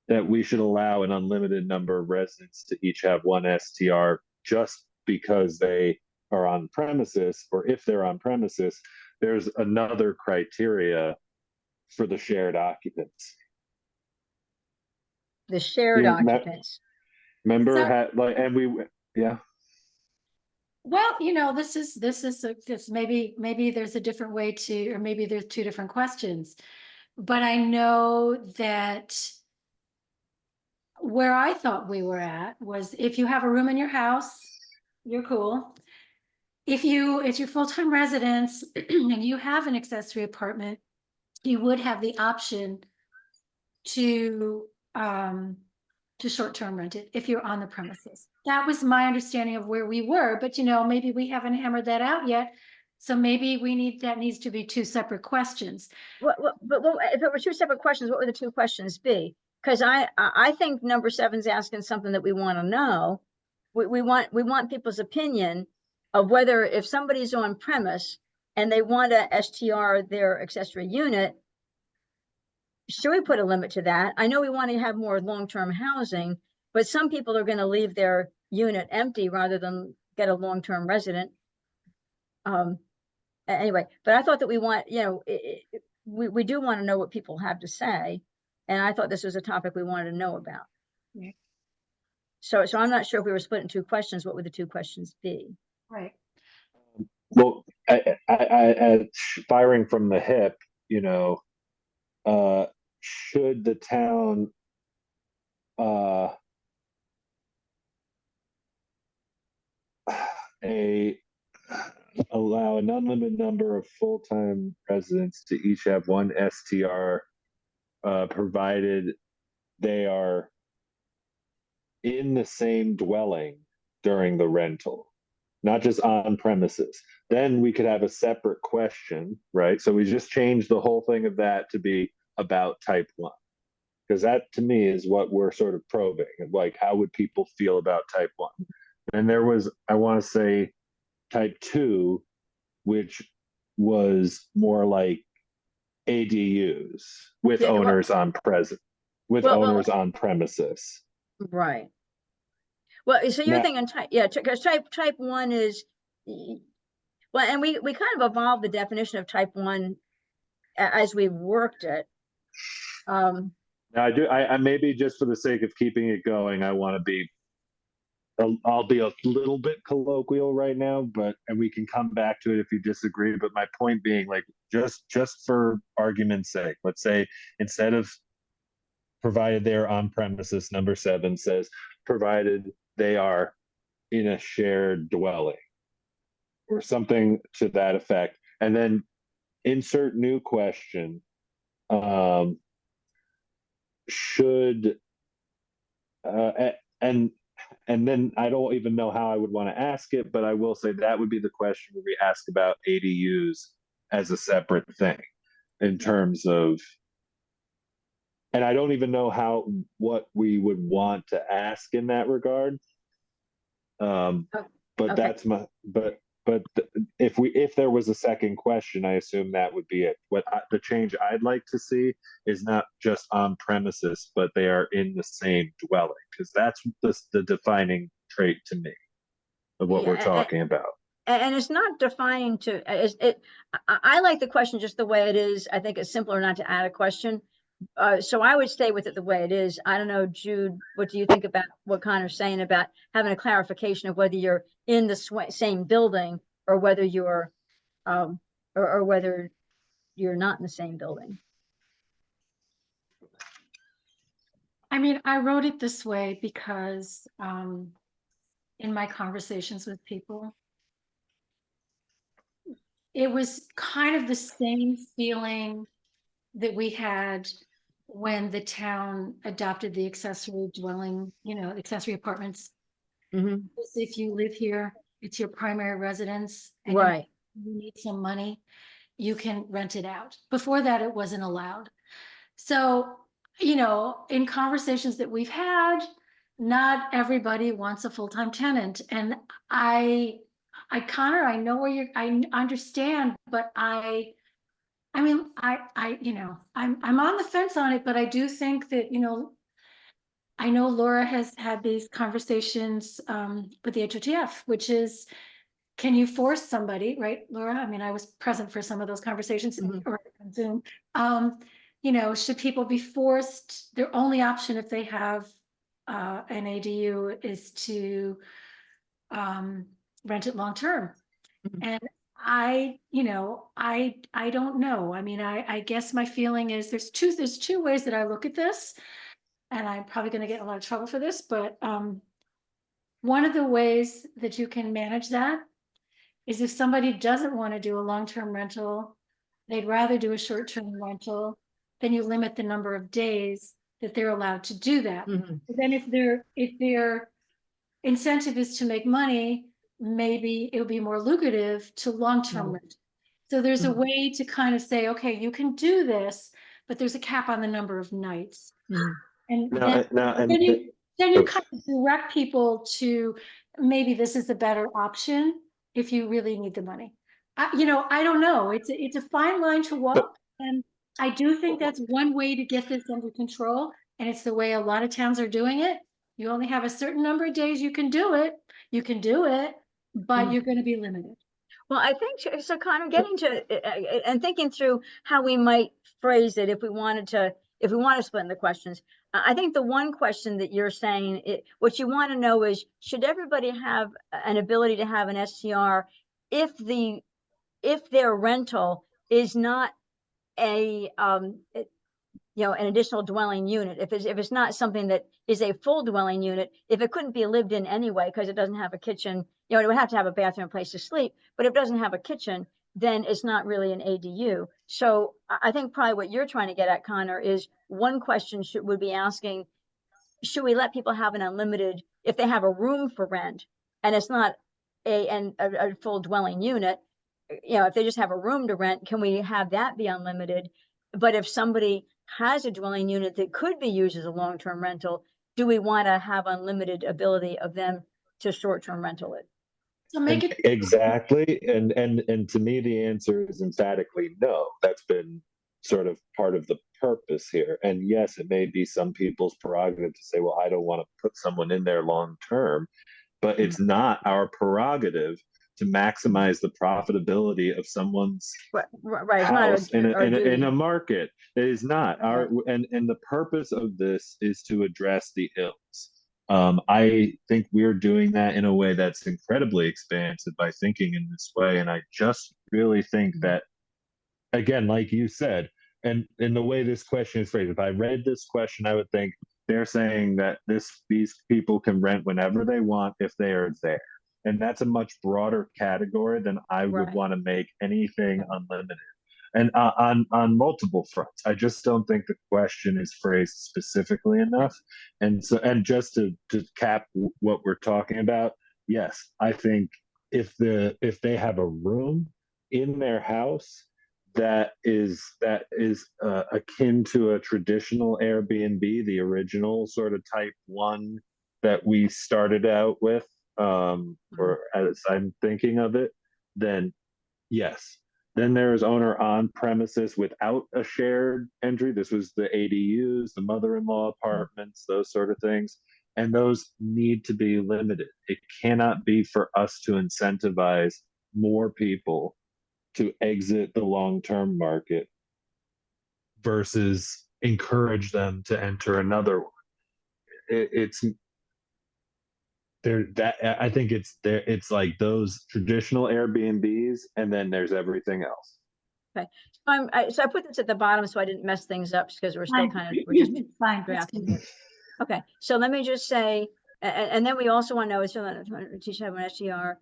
that we should allow an unlimited number of residents to each have one STR just because they are on premises, or if they're on premises. There's another criteria for the shared occupants. The shared occupants. Remember, yeah. Well, this is maybe there's a different way to, or maybe there's 2 different questions, but I know that where I thought we were at was, if you have a room in your house, you're cool. If it's your full-time residence and you have an accessory apartment, you would have the option to short-term rent it if you're on the premises. That was my understanding of where we were, but maybe we haven't hammered that out yet. So maybe that needs to be 2 separate questions. But if it were 2 separate questions, what would the 2 questions be? Because I think number 7's asking something that we want to know. We want people's opinion of whether, if somebody's on premise and they want to STR their accessory unit, should we put a limit to that? I know we want to have more long-term housing, but some people are going to leave their unit empty rather than get a long-term resident. Anyway, but I thought that we want, we do want to know what people have to say. And I thought this was a topic we wanted to know about. Yeah. So I'm not sure if we were split in 2 questions, what would the 2 questions be? Right. Well, I firing from the hip, should the town a allow an unlimited number of full-time residents to each have one STR, provided they are in the same dwelling during the rental, not just on premises. Then we could have a separate question, right? So we just changed the whole thing of that to be about type 1, because that to me is what we're sort of probing. Like, how would people feel about type 1? And there was, I want to say, type 2, which was more like ADUs with Yeah, well, owners on present, with well, owners on premises. right. Well, so you're Now, thinking type, yeah, because type 1 is, well, and we kind of evolved the definition of type 1 as we worked it. now I maybe just for the sake of keeping it going, I want to be, I'll be a little bit colloquial right now, but, and we can come back to it if you disagree. But my point being, like, just for argument's sake, let's say instead of provided they are on premises, number 7 says provided they are in a shared dwelling or something to that effect, and then insert new question. Should and then I don't even know how I would want to ask it, but I will say that would be the question where we ask about ADUs as a separate thing in terms of, and I don't even know what we would want to ask in that regard. But Okay. that's my, but if there was a second question, I assume that would be it. The change I'd like to see is not just on premises, but they are in the same dwelling, because that's the defining trait to me of what we're talking about. And it's not defining to I like the question just the way it is. I think it's simpler not to add a question. So I would stay with it the way it is. I don't know, Jude, what do you think about what Connor's saying about having a clarification of whether you're in the same building or whether you're or whether you're not in the same building? I mean, I wrote it this way because in my conversations with people, it was kind of the same feeling that we had when the town adopted the accessory dwelling, accessory apartments. Mm-hmm. If you live here, it's your primary residence, and Right. you need some money, you can rent it out. Before that, it wasn't allowed. So, in conversations that we've had, not everybody wants a full-time tenant. And Connor, I know where I understand, but I'm on the fence on it, but I do think that, I know Laura has had these conversations with the HOTF, which is, can you force somebody, right, Laura? I mean, I was present for some of those conversations or on Zoom. Should people be forced? Their only option if they have an ADU is to rent it long-term. And I don't know. I mean, I guess my feeling is there's two ways that I look at this, and I'm probably going to get in a lot of trouble for this, but one of the ways that you can manage that is if somebody doesn't want to do a long-term rental, they'd rather do a short-term rental, then you limit the number of days that they're allowed to do that. But then if their incentive is to make money, maybe it'll be more lucrative to long-term rent. So there's a way to kind of say, okay, you can do this, but there's a cap on the number of nights. And then you kind of direct people to maybe this is a better option if you really need the money. I don't know. It's a fine line to walk, and I do think that's one way to get this under control, and it's the way a lot of towns are doing it. You only have a certain number of days you can do it. You can do it, but you're going to be limited. Well, I think so, Connor, getting to and thinking through how we might phrase it if we want to split in the questions. I think the one question that you're saying, what you want to know is, should everybody have an ability to have an STR if their rental is not an additional dwelling unit. If it's not something that is a full dwelling unit, if it couldn't be lived in anyway, because it doesn't have a kitchen, it would have to have a bathroom, a place to sleep, but if it doesn't have a kitchen, then it's not really an ADU. So I think probably what you're trying to get at, Connor, is one question would be asking, should we let people have an unlimited, if they have a room for rent and it's not a full dwelling unit, if they just have a room to rent, can we have that be unlimited? But if somebody has a dwelling unit that could be used as a long-term rental, do we want to have unlimited ability of them to short-term rental it? So make it exactly. And to me, the answer is emphatically no. That's been sort of part of the purpose here. And yes, it may be some people's prerogative to say, well, I don't want to put someone in there long term, but it's not our prerogative to maximize the profitability of someone's right. house in a market. It is not our, and the purpose of this is to address the ills. I think we're doing that in a way that's incredibly expansive by thinking in this way. And I just really think that, again, like you said, and in the way this question is phrased, if I read this question, I would think they're saying that these people can rent whenever they want if they are there. And that's a much broader category than I would want to make anything unlimited. And on multiple fronts, I just don't think the question is phrased specifically enough. And just to cap what we're talking about, yes, I think if they have a room in their house that is akin to a traditional Airbnb, the original sort of type one that we started out with, or as I'm thinking of it, then yes. Then there is owner on premises without a shared entry. This was the ADUs, the mother-in-law apartments, those sort of things. And those need to be limited. It cannot be for us to incentivize more people to exit the long-term market versus encourage them to enter another one. It's there that I think it's there. It's like those traditional Airbnbs, and then there's everything else. Okay, so I put this at the bottom so I didn't mess things up because we're still we're just drafting it. Okay, so let me just say, and then we also want to know is teach have an STR,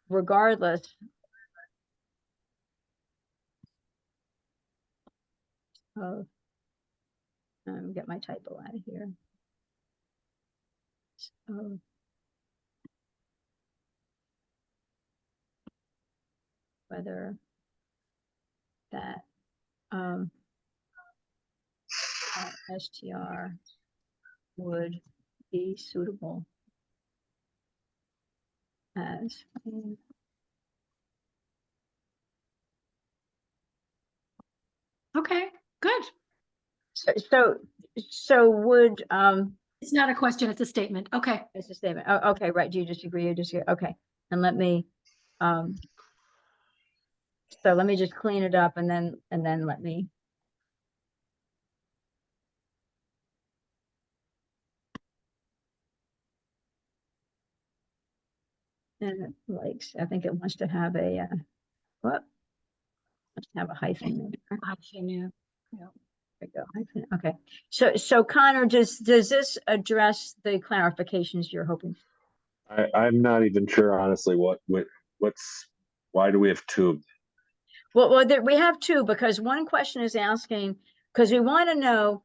regardless. Of, get my typo out of here. So, whether that STR would be suitable as okay, good. So would it's not a question, it's a statement. Okay, it's a statement. Oh, okay, right. Do you disagree? You disagree? Okay, and let me so let me just clean it up and then let me and it likes, I think it wants to have a what? Let's have a hyphen. hyphen, yeah. There we go. Hyphen. Okay. So Connor, does this address the clarifications you're hoping? I'm not even sure, honestly, what's why do we have two? Well, we have two because one question is asking, because we want to know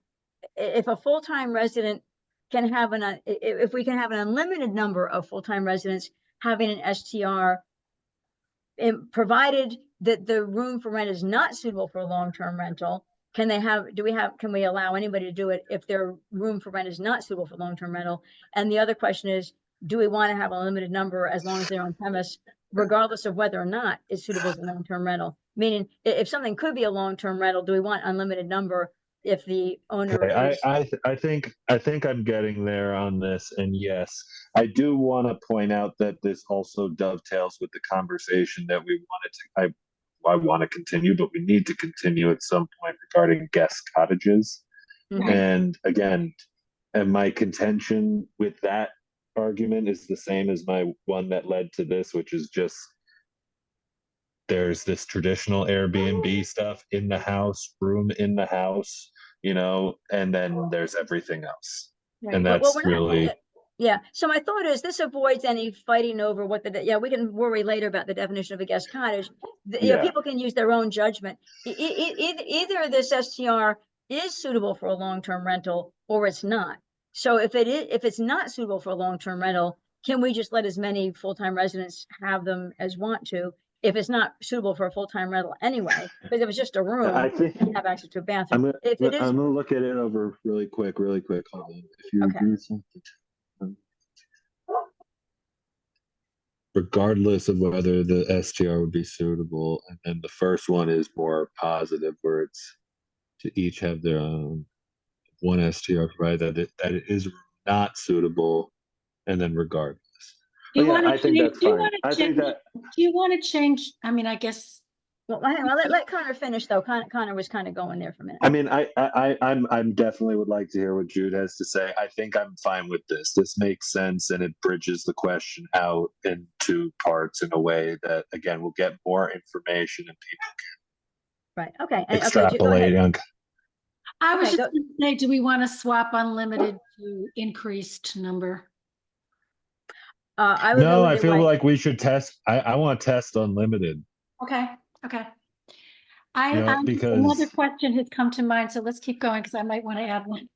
if a full-time resident can have if we can have an unlimited number of full-time residents having an STR, provided that the room for rent is not suitable for long-term rental. Can we allow anybody to do it if their room for rent is not suitable for long-term rental? And the other question is, do we want to have a limited number as long as they're on premise, regardless of whether or not it's suitable as a long-term rental? Meaning, if something could be a long-term rental, do we want unlimited number if the owner is... I think I'm getting there on this, and yes, I do want to point out that this also dovetails with the conversation that we wanted to. I want to continue, but we need to continue at some point regarding guest cottages. And again, and my contention with that argument is the same as my one that led to this, which is just there's this traditional Airbnb stuff in the house, room in the house, and then there's everything else. Right. And Well, that's we're not, really, yeah. So my thought is this avoids any fighting over what we can worry later about the definition of a guest cottage. Yeah. People can use their own judgment. Either this STR is suitable for a long-term rental or it's not. So if it's not suitable for a long-term rental, can we just let as many full-time residents have them as want to? If it's not suitable for a full-time rental anyway, because if it's just a room, I think and have access to a I'm bathroom. gonna, If it is, I'm gonna look at it over really quick. Hold on. If you Okay. agree with something, regardless of whether the STR would be suitable, and then the first one is more positive, where it's to each have their own one STR provided that it is not suitable, and then regardless. Do you But yeah, want to I think change, that's do you fine. want to I think change, that do you want to change, I mean, I guess, well, hang on, let Connor finish though. Connor was kind of going there for a minute. I mean, I'm definitely would like to hear what Jude has to say. I think I'm fine with this. This makes sense, and it bridges the question out into parts in a way that, again, will get more information and people Right, okay. can Okay, go extrapolate. ahead. I was Okay, just going to say, do we want to swap unlimited to increased number? I would No, go I either feel way. like we should test. I want to test unlimited. Okay, okay. Because Another question has come to mind, so let's keep going because I might want to add one.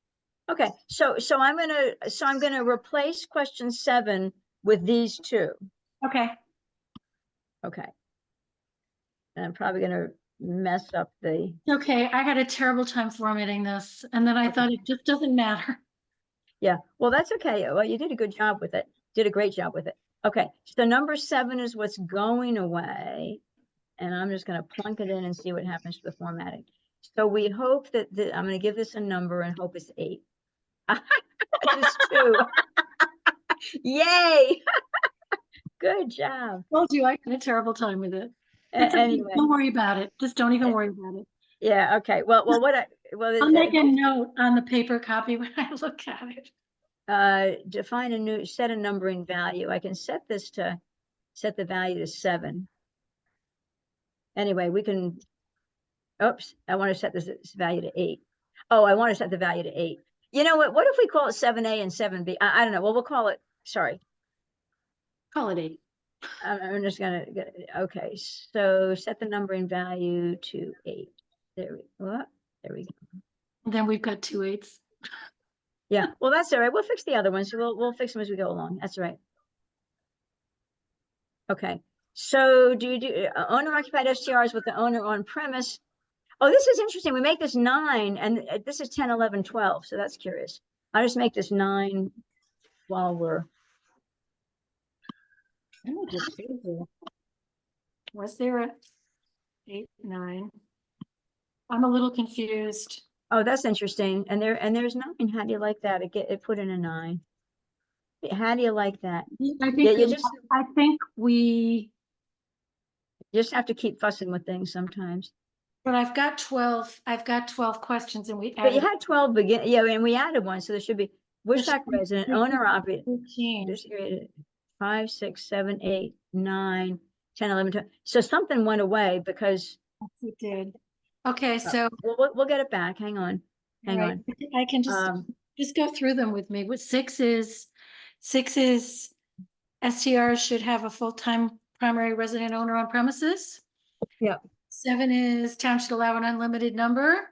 Okay, so I'm gonna replace question 7 with these two. Okay, Okay. And I'm probably gonna mess up the, okay, I had a terrible time formatting this, and then I thought it just doesn't matter. yeah, well, that's okay. Well, you did a good job with it. Did a great job with it. Okay, so number 7 is what's going away. And I'm just gonna plunk it in and see what happens to the formatting. So we hope that, I'm gonna give this a number and hope it's 8. It's 2. Yay! Good job. Told you I had a terrible time with it. It's okay, Anyway, don't worry about it. Just don't even worry about it. yeah, okay. Well, I'll make a note on the paper copy when I look at it. define set a numbering value. I can set the value to 7. Anyway, we can, oops, I want to set this value to 8. Oh, I want to set the value to 8. You know what if we call it 7A and 7B? I don't know. Well, we'll call it, sorry. Call it 8. I'm just gonna get, okay, so set the numbering value to 8. There we go. Then we've got 2 8s. Yeah, well, that's all right. We'll fix the other ones. We'll fix them as we go along. That's all right. Okay, so do you do owner occupied STRs with the owner on premise? Oh, this is interesting. We make this 9 and this is 10, 11, 12. So that's curious. I just make this 9 while we're. Was there a 8, 9? I'm a little confused. Oh, that's interesting. And there's 9. How do you like that? It put in a 9. How do you like that? I think, Yeah, I think we, just have to keep fussing with things sometimes. but I've got 12 questions and we But you added had 12 yeah, and we added one, so there should be Woodstock resident, owner operated, 13. 5, 6, 7, 8, 9, 10, 11, 12. So something went away because It did. Okay, so we'll get it back. Hang on. right, I can just go through them with me. What 6 is STRs should have a full-time primary resident owner on premises. Yeah. 7 is town should allow an unlimited number.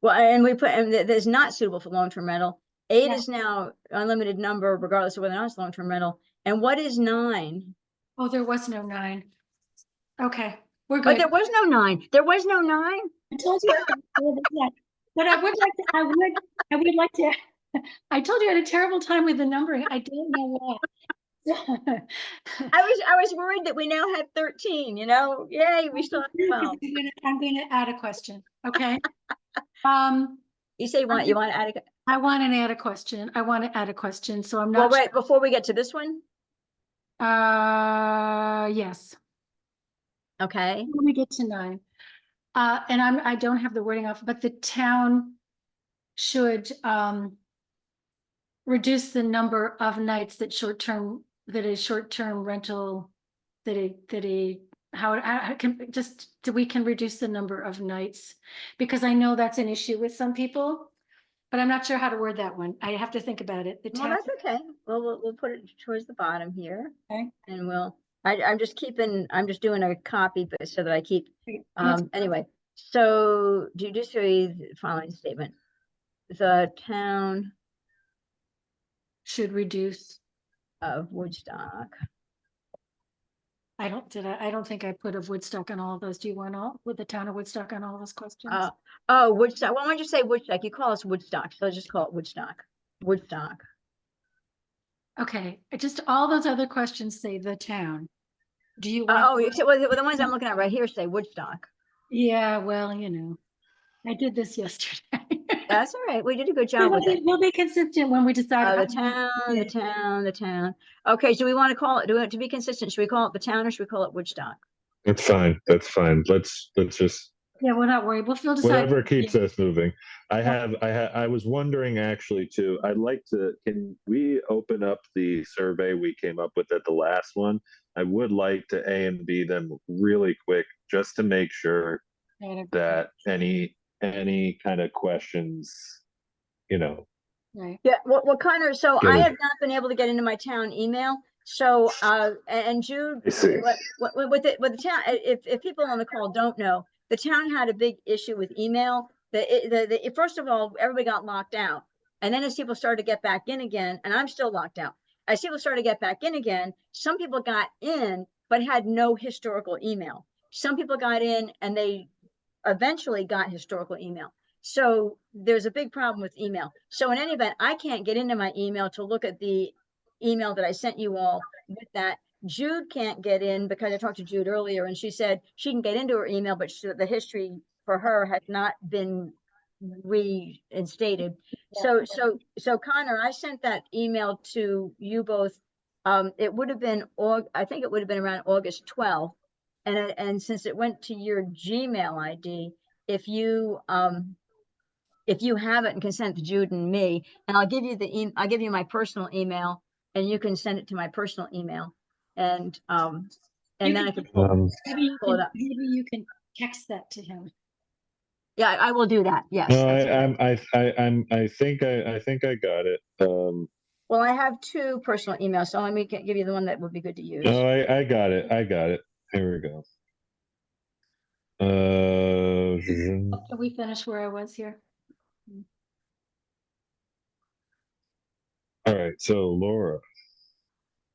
Well, and we put, and that's not suitable for long-term rental. 8 Yeah. is now unlimited number regardless of whether or not it's long-term rental. And what is 9? Oh, there was no 9. Okay, we're But good. there was no 9. There was no 9. I told you, but I would like to, I told you I had a terrible time with the numbering. I don't know why. I was worried that we now had 13, Yay, we still have 12. I'm gonna add a question, okay? You say you want to add I want to add a question. So I'm well, not. wait, before we get to this one. Yes. Okay. When we get to 9. And I don't have the wording off, but the town should reduce the number of nights that a short-term rental that a how can just, we can reduce the number of nights, because I know that's an issue with some people, but I'm not sure how to word that one. I have to think about it. The Well, town, that's okay. Well, we'll put it towards the bottom here, okay? and I'm just doing a copy, but so that I keep, anyway. So judiciary, the following statement: the town Should reduce. of Woodstock. I don't think I put of Woodstock on all of those. Do you want all, with the town of Woodstock on all those questions? Oh, Woodstock. Why don't you say Woodstock? You call us Woodstock, so just call it Woodstock. Woodstock. Okay, just all those other questions say the town. Do you want? Oh, well, the ones I'm looking at right here say Woodstock. Yeah, well, I did this yesterday. That's all right. We did a good job with it. We'll be consistent when we decide. The town. Okay, so we want to call it, to be consistent, should we call it the town or should we call it Woodstock? That's fine. That's fine. Let's just Yeah, we're not worried. We'll decide. whatever keeps us moving. I was wondering actually too, can we open up the survey we came up with at the last one? I would like to A and B them really quick just to make sure that any kind of questions, Right. Yeah, well, Connor, so Get I it. have not been able to get into my town email. So, and Jude, I see. with the town, if people on the call don't know, the town had a big issue with email. First of all, everybody got locked out. And then as people started to get back in again, and I'm still locked out. As people started to get back in again, some people got in, but had no historical email. Some people got in and they eventually got historical email. So there's a big problem with email. So in any event, I can't get into my email to look at the email that I sent you all with that. Jude can't get in because I talked to Jude earlier and she said she can get into her email, but the history for her has not been reinstated. So Connor, I sent that email to you both. It would have been, I think it would have been around August 12th. And since it went to your Gmail ID, if you have it and can send it to Jude and me, and I'll give you my personal email, and you can send it to my personal email, and then I can pull it up. Maybe you can text that to him. Yeah, I will do that. Yes. No, I think I got it. Well, I have two personal emails, so let me give you the one that would be good to use. No, I got it. Here we go. Can we finish where I was here? All right. So Laura.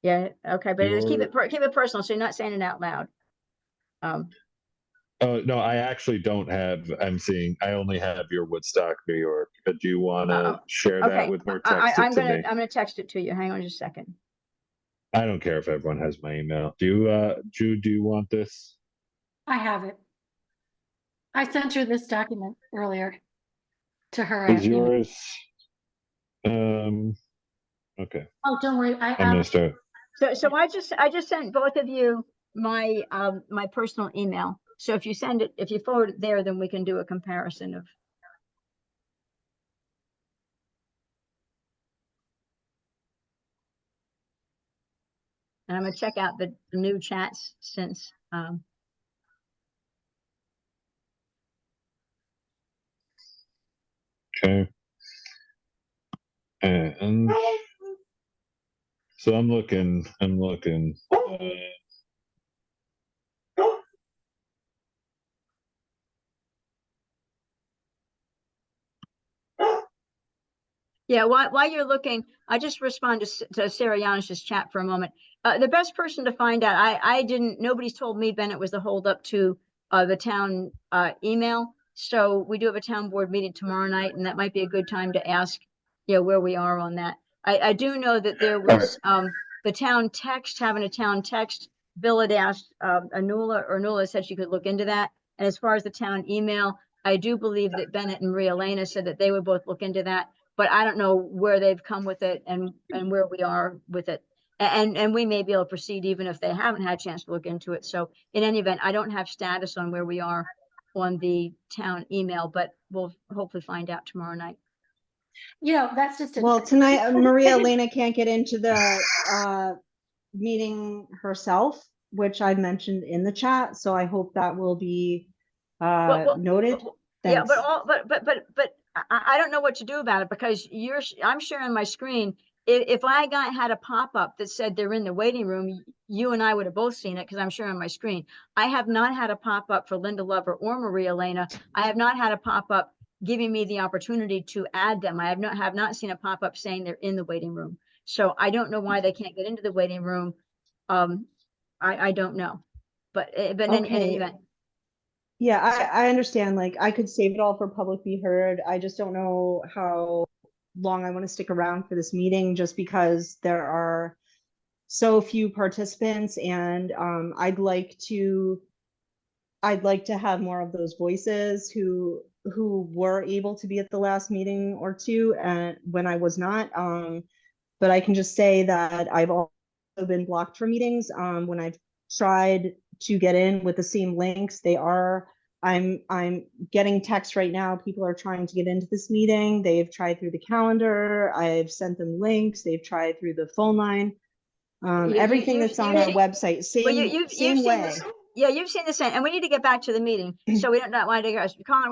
Yeah. Okay, but just keep it personal, so you're not saying it out loud. Oh no, I actually don't have. I only have your Woodstock, New York. But do you want to share that with me or text it to me? I'm gonna text it to you. Hang on just a second. I don't care if everyone has my email. Do you, Jude? Do you want this? I have it. I sent her this document earlier to her. Is yours? Okay. Oh, don't worry. I'm gonna start. So I just sent both of you my my personal email. So if you forward it there, then we can do a comparison of. And I'm gonna check out the new chats since Okay. And so I'm looking. Yeah, while you're looking, I just respond to Sarah Janish's chat for a moment. The best person to find out, nobody's told me Bennett was the holdup to the town email. So we do have a town board meeting tomorrow night, and that might be a good time to ask, where we are on that. I do know that there was the town text, having a town text. Bill had asked Anula said she could look into that. And as far as the town email, I do believe that Bennett and Maria Elena said that they would both look into that. But I don't know where they've come with it and where we are with it. And we may be able to proceed even if they haven't had a chance to look into it. So in any event, I don't have status on where we are on the town email, but we'll hopefully find out tomorrow night. That's just well, tonight Maria Elena can't get into the meeting herself. which I mentioned in the chat. So I hope that will be Well, noted. yeah, Thanks. but I don't know what to do about it because I'm sharing my screen. If I had a pop-up that said they're in the waiting room, you and I would have both seen it because I'm sharing my screen. I have not had a pop-up for Linda Lover or Maria Elena. I have not had a pop-up giving me the opportunity to add them. I have not seen a pop-up saying they're in the waiting room. So I don't know why they can't get into the waiting room. I don't know, but in any event. Yeah, I understand. Like, I could save it all for public be heard. I just don't know how long I want to stick around for this meeting, just because there are so few participants, and I'd like to have more of those voices who were able to be at the last meeting or two, and when I was not. But I can just say that I've also been blocked from meetings. When I've tried to get in with the same links, I'm getting texts right now. People are trying to get into this meeting. They've tried through the calendar. I've sent them links. They've tried through the phone line. Everything that's on our website, same way. Yeah, you've seen this, and we need to get back to the meeting, so we don't want to go.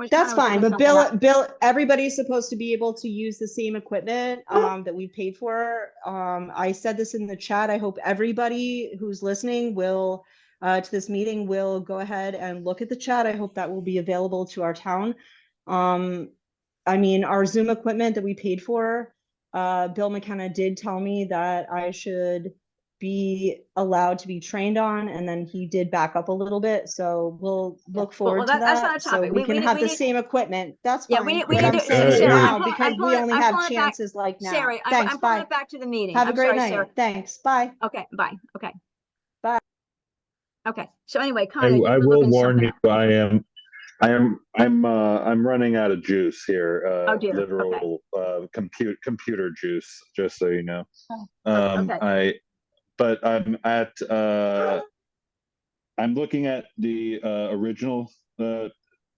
That's fine, but Bill, everybody's supposed to be able to use the same equipment that we paid for. I said this in the chat. I hope everybody who's listening will to this meeting will go ahead and look at the chat. I hope that will be available to our town. I mean, our Zoom equipment that we paid for, Bill McKenna did tell me that I should be allowed to be trained on, and then he did back up a little bit, so we'll look forward to that. That's not a topic. So we can have the same equipment. That's fine. Yeah, we need I'm to, saying Sarah, now, because we only have chances like now. Sarah, Thanks, I'm bye. pulling it back to the meeting. Have a I'm great sorry, night. Sarah. Thanks, bye. Okay, bye. Okay. Bye. Okay, so anyway, Connor, I will warn you, I'm running out of juice here. Oh dear. Literal computer juice, just so you know. Okay. I'm looking at the original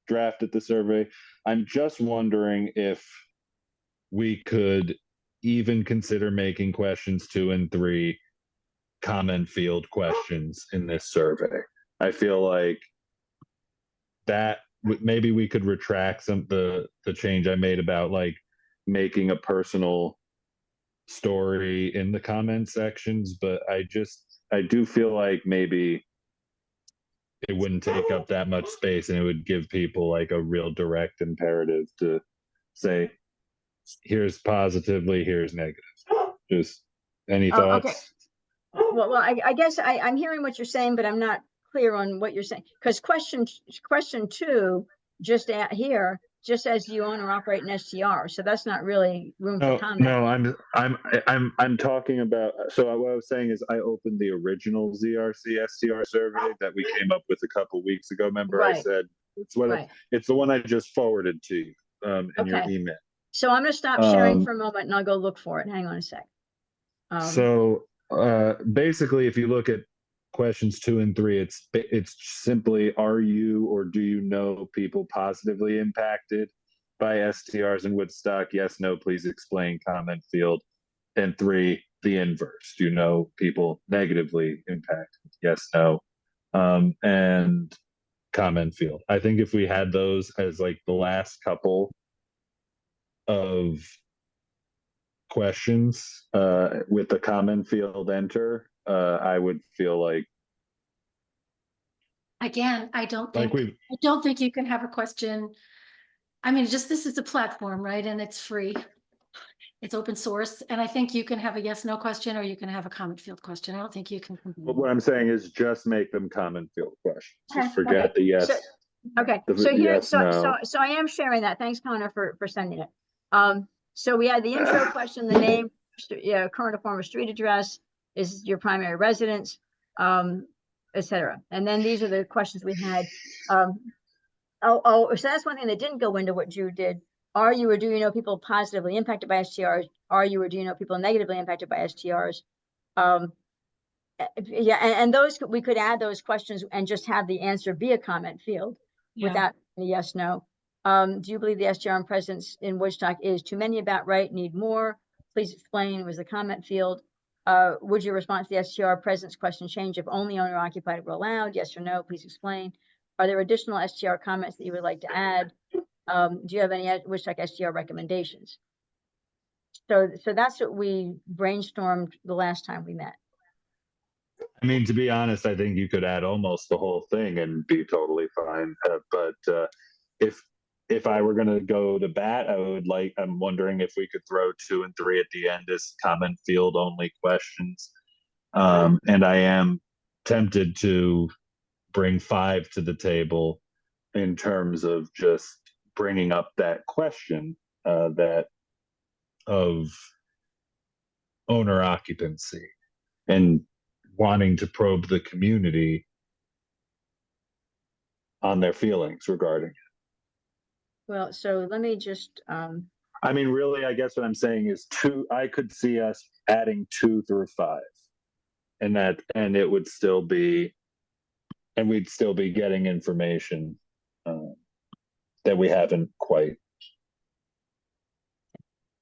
draft at the survey. I'm just wondering if we could even consider making questions 2 and 3 comment field questions in this survey. I feel like that maybe we could retract the change I made about like making a personal story in the comment sections, but I do feel like maybe it wouldn't take up that much space and it would give people like a real direct imperative to say, here's positively, here's negative. Just any thoughts? Okay. Well, I guess I'm hearing what you're saying, but I'm not clear on what you're saying, because question 2 just here just says you own or operate an STR, so that's not really room for comment. No, I'm talking about. So what I was saying is I opened the original ZRC STR survey that we came up with a couple weeks ago. Remember, I said it's the one I just forwarded to you in your email. So I'm going to stop sharing for a moment and I'll go look for it. Hang on a sec. So basically, if you look at questions 2 and 3, it's simply, are you or do you know people positively impacted by STRs in Woodstock? Yes, no, please explain, comment field. And 3, the inverse. Do you know people negatively impacted? Yes, no. And comment field. I think if we had those as like the last couple of questions with the comment field enter, I would feel like, again, I don't think you can have a question. I mean, this is a platform, right? And it's free. It's open source. And I think you can have a yes, no question, or you can have a comment field question. I don't think you can. But what I'm saying is just make them comment field questions. Just forget the yes. So I am sharing that. Thanks, Connor, for sending it. So we had the intro question, the name, current or former street address, is your primary residence, etc. And then these are the questions we had. So that's one thing that didn't go into what Jude did. Are you or do you know people positively impacted by STRs? Are you or do you know people negatively impacted by STRs? And those, we could add those questions and just have the answer be a comment field without a yes, no. Do you believe the STR presence in Woodstock is too many, about right, need more? Please explain, was the comment field. Would your response to the STR presence question change if only owner occupied were allowed? Yes or no? Please explain. Are there additional STR comments that you would like to add? Do you have any Woodstock STR recommendations? So that's what we brainstormed the last time we met. I mean, to be honest, I think you could add almost the whole thing and be totally fine. But if I were going to go to bat, I'm wondering if we could throw 2 and 3 at the end as comment field only questions. And I am tempted to bring 5 to the table in terms of just bringing up that question that of owner occupancy and wanting to probe the community on their feelings regarding it. Well, so let me just, I mean, really, I guess what I'm saying is I could see us adding 2 through 5 and it would still be, and we'd still be getting information that we haven't quite.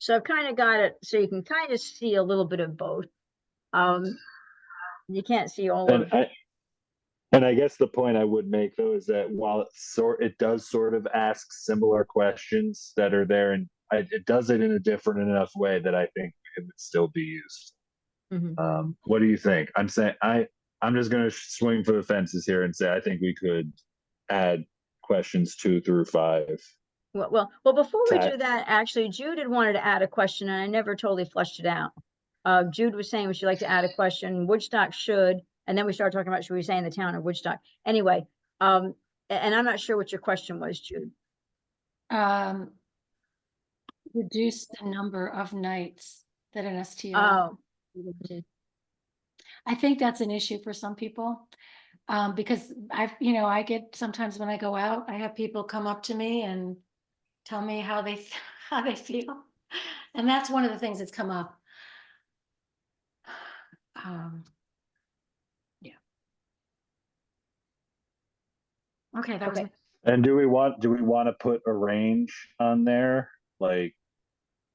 so I've kind of got it, so you can kind of see a little bit of both. You can't see all of. And I guess the point I would make though is that while it does sort of ask similar questions that are there, and it does it in a different enough way that I think it would still be used. Mhm. What do you think? I'm saying I'm just going to swing for the fences here and say I think we could add questions 2 through 5. Well, before we do that, actually, Jude had wanted to add a question, and I never totally fleshed it out. Jude was saying, would you like to add a question? Woodstock should, and then we started talking about, should we say in the town of Woodstock? Anyway, and I'm not sure what your question was, Jude. Reduce the number of nights that an STR. Oh, I think that's an issue for some people. Because I get sometimes when I go out, I have people come up to me and tell me how they feel, and that's one of the things that's come up. Yeah. Okay, that was. okay. And do we want to put a range on there, like,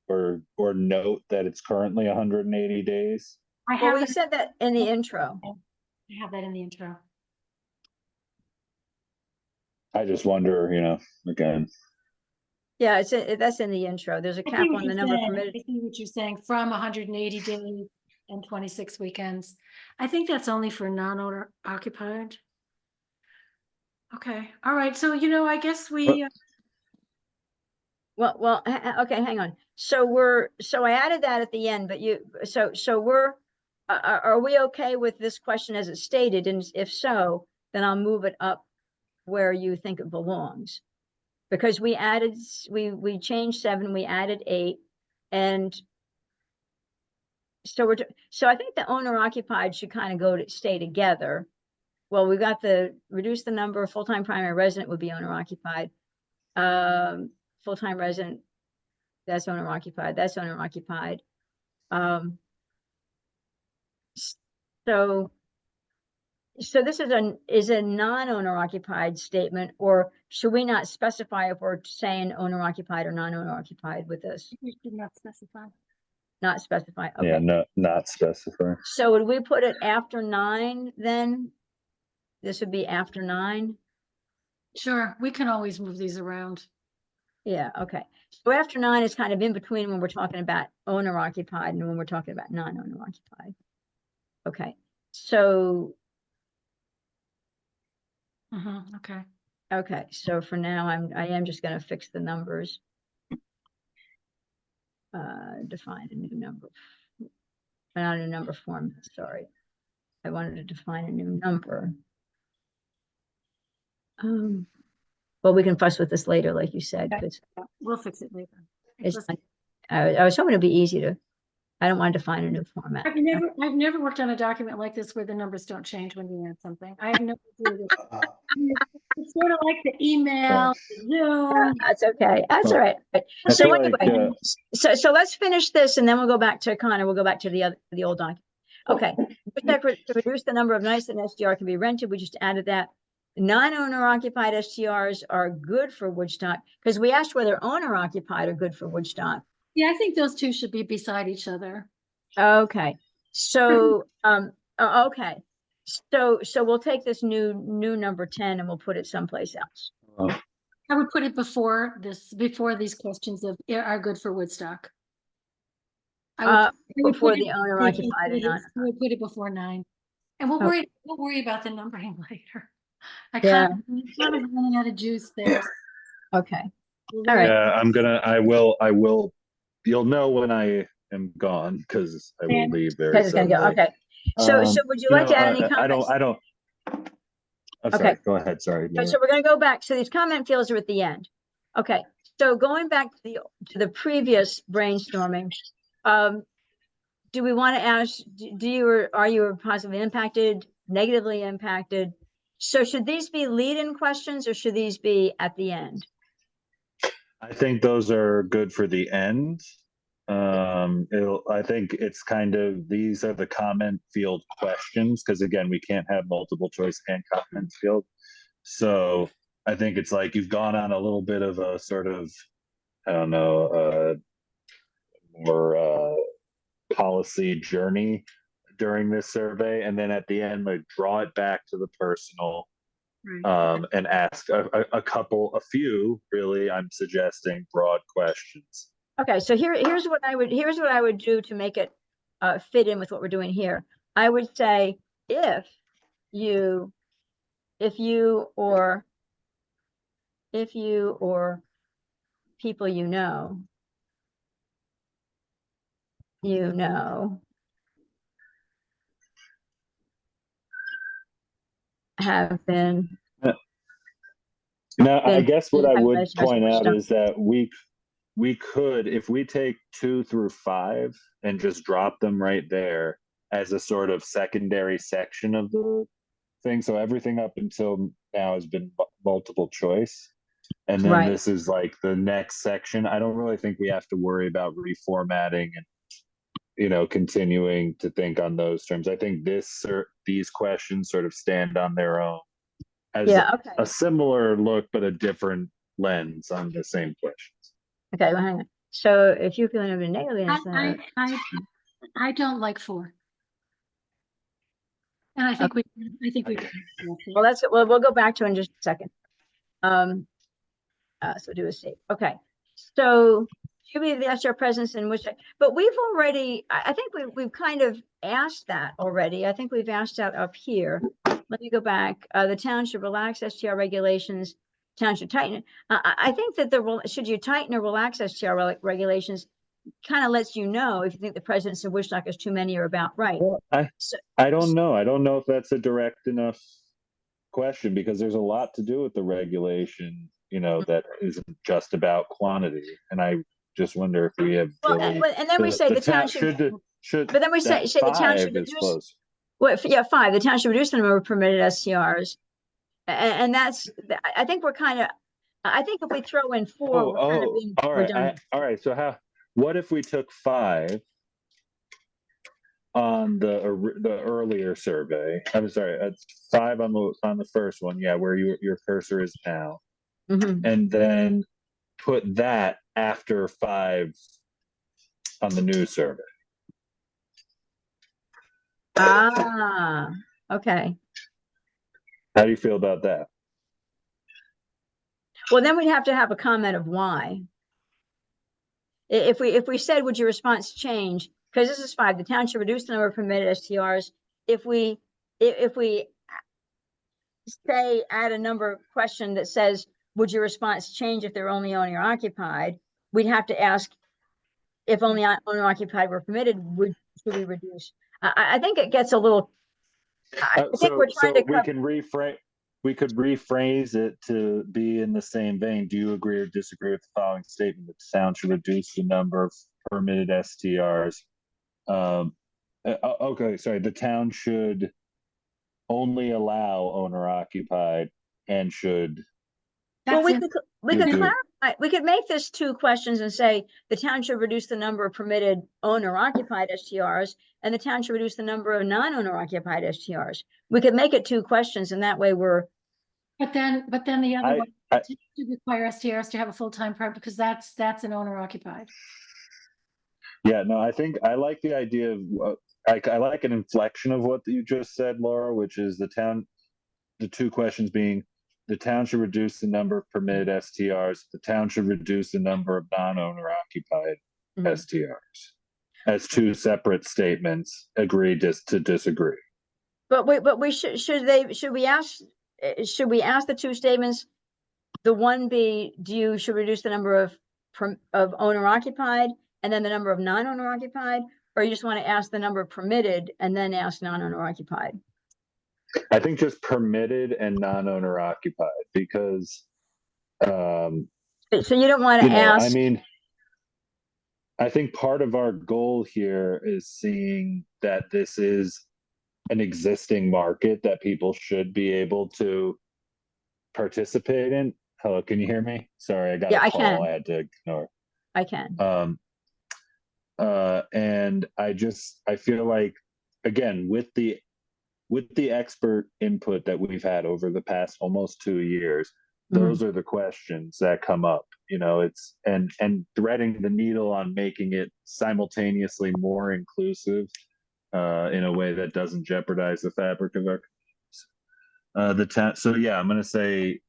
or note that it's currently 180 days? Well, we said that in the intro. I have that in the intro. I just wonder, again. Yeah, that's in the intro. There's a cap on the number permitted. I see what you're saying, from 180 days and 26 weekends. I think that's only for non-owner occupied. Okay, all right. So, I guess we. Well, okay, hang on. So I added that at the end, but are we okay with this question as it's stated? And if so, then I'll move it up where you think it belongs. Because we changed 7, we added 8, and so I think the owner occupied should kind of stay together. Well, we got reduce the number of full-time primary resident would be owner occupied. Full-time resident, that's owner occupied, that's owner occupied. So this is a non-owner occupied statement, or should we not specify if we're saying owner occupied or non-owner occupied with this? We should not specify. Not specify. Okay. Yeah, no, not specify. So would we put it after 9 then? This would be after 9? Sure, we can always move these around. Yeah, okay. So after 9 is kind of in between when we're talking about owner occupied and when we're talking about non-owner occupied. Okay, so. Okay. Okay, so for now, I am just going to fix the numbers. Define a new number. Not a new number format, sorry. I wanted to define a new number. Well, we can fuss with this later, like you said. Okay. We'll fix it later. I was hoping it'd be easy to. I don't want to define a new format. I've never worked on a document like this where the numbers don't change when you add something. I have no idea. It's sort of like the email, Zoom. That's okay. That's all right. So anyway, so let's finish this and then we'll go back to Connor. We'll go back to the old document. Okay. To reduce the number of nights that an STR can be rented, we just added that. Non-owner occupied STRs are good for Woodstock, because we asked whether owner occupied are good for Woodstock. Yeah, I think those two should be beside each other. Okay. So, okay. So we'll take this new number 10 and we'll put it someplace else. I would put it before these questions are good for Woodstock. I would Before put the it- owner occupied and I non. would put it before 9. And Okay. we'll worry about the numbering later. Yeah. I'm kind of running out of juice there. Okay. We'll All worry- right. I will, you'll know when I am gone because I will leave very Because it's gonna go. suddenly. Okay. So would you like to add any comments? I don't. I'm Okay. sorry. Go ahead. Sorry. So we're going to go back. So these comment fields are at the end. Okay. So going back to the previous brainstorming, do we want to ask, are you positively impacted, negatively impacted? So should these be lead-in questions or should these be at the end? I think those are good for the end. I think it's kind of, these are the comment field questions, because again, we can't have multiple choice and comment field. So I think it's like you've gone on a little bit of a sort of, I don't know, more policy journey during this survey, and then at the end, like draw it back to the personal. Right. And ask a few, really, I'm suggesting broad questions. Okay, so here's what I would do to make it fit in with what we're doing here. I would say if you or people you know have been. Now, I guess what I would measures point which out don't- is that we could, if we take 2 through 5 and just drop them right there as a sort of secondary section of the thing. So everything up until now has been multiple choice. And then Right. this is like the next section. I don't really think we have to worry about reformatting and, continuing to think on those terms. I think these questions sort of stand on their own as okay. a similar look, but a different lens on the same questions. Okay, well, hang on. So if you're feeling negatively, I don't like 4. And I think we. well, we'll go back to it in just a second. So do a save. Okay. So should we the SR presence in which, but we've already, I think we've kind of asked that already. I think we've asked that up here. Let me go back. The town should relax STR regulations. Town should tighten it. I think that should you tighten or relax STR regulations kind of lets you know if you think the presence of Woodstock is too many or about right. Well, I don't know. I don't know if that's a direct enough question, because there's a lot to do with the regulation, that isn't just about quantity. And I just wonder if we have. And then we say the town should, but then we say the town should reduce. Well, yeah, 5. The town should reduce the number of permitted STRs, and that's. I think we're kind of. I think if we throw in 4, we're kind of being redundant. All right. So what if we took 5 on the earlier survey? I'm sorry, it's 5 on the first one. Yeah, where your cursor is now, and then put that after 5 on the new survey. Okay. How do you feel about that? Well, then we'd have to have a comment of why. If we said, would your response change? Because this is 5, the town should reduce the number of permitted STRs. If we say add a number question that says, would your response change if they're only owner occupied? We'd have to ask if only owner occupied were permitted, should we reduce? I think it gets a little. I think we're trying to. We could rephrase it to be in the same vein. Do you agree or disagree with the following statement that the town should reduce the number of permitted STRs? Okay, sorry. The town should only allow owner occupied and should. Well, we could clarify. We could make this 2 questions and say the town should reduce the number of permitted owner occupied STRs, and the town should reduce the number of non-owner occupied STRs. We could make it 2 questions, and that way we're. But then the other one should require STRs to have a full-time permit, because that's an owner occupied. Yeah, no, I think I like the idea of I like an inflection of what you just said, Laura, which is the two questions being the town should reduce the number of permitted STRs, the town should reduce the number of non-owner occupied Mhm. STRs as two separate statements, agree to disagree. But we should we ask the two statements? The one be, should reduce the number of owner occupied and then the number of non-owner occupied, or you just want to ask the number permitted and then ask non-owner occupied? I think just permitted and non-owner occupied, because So you don't want to I ask, mean, I think part of our goal here is seeing that this is an existing market that people should be able to participate in. Hello, can you hear me? Sorry, I got Yeah, a I call can. I had to ignore. I can. And I feel like, again, with the expert input that we've had over the past almost 2 years, those are the questions that come up. It's and threading the needle on making it simultaneously more inclusive in a way that doesn't jeopardize the fabric of our the town. So yeah, I'm going to say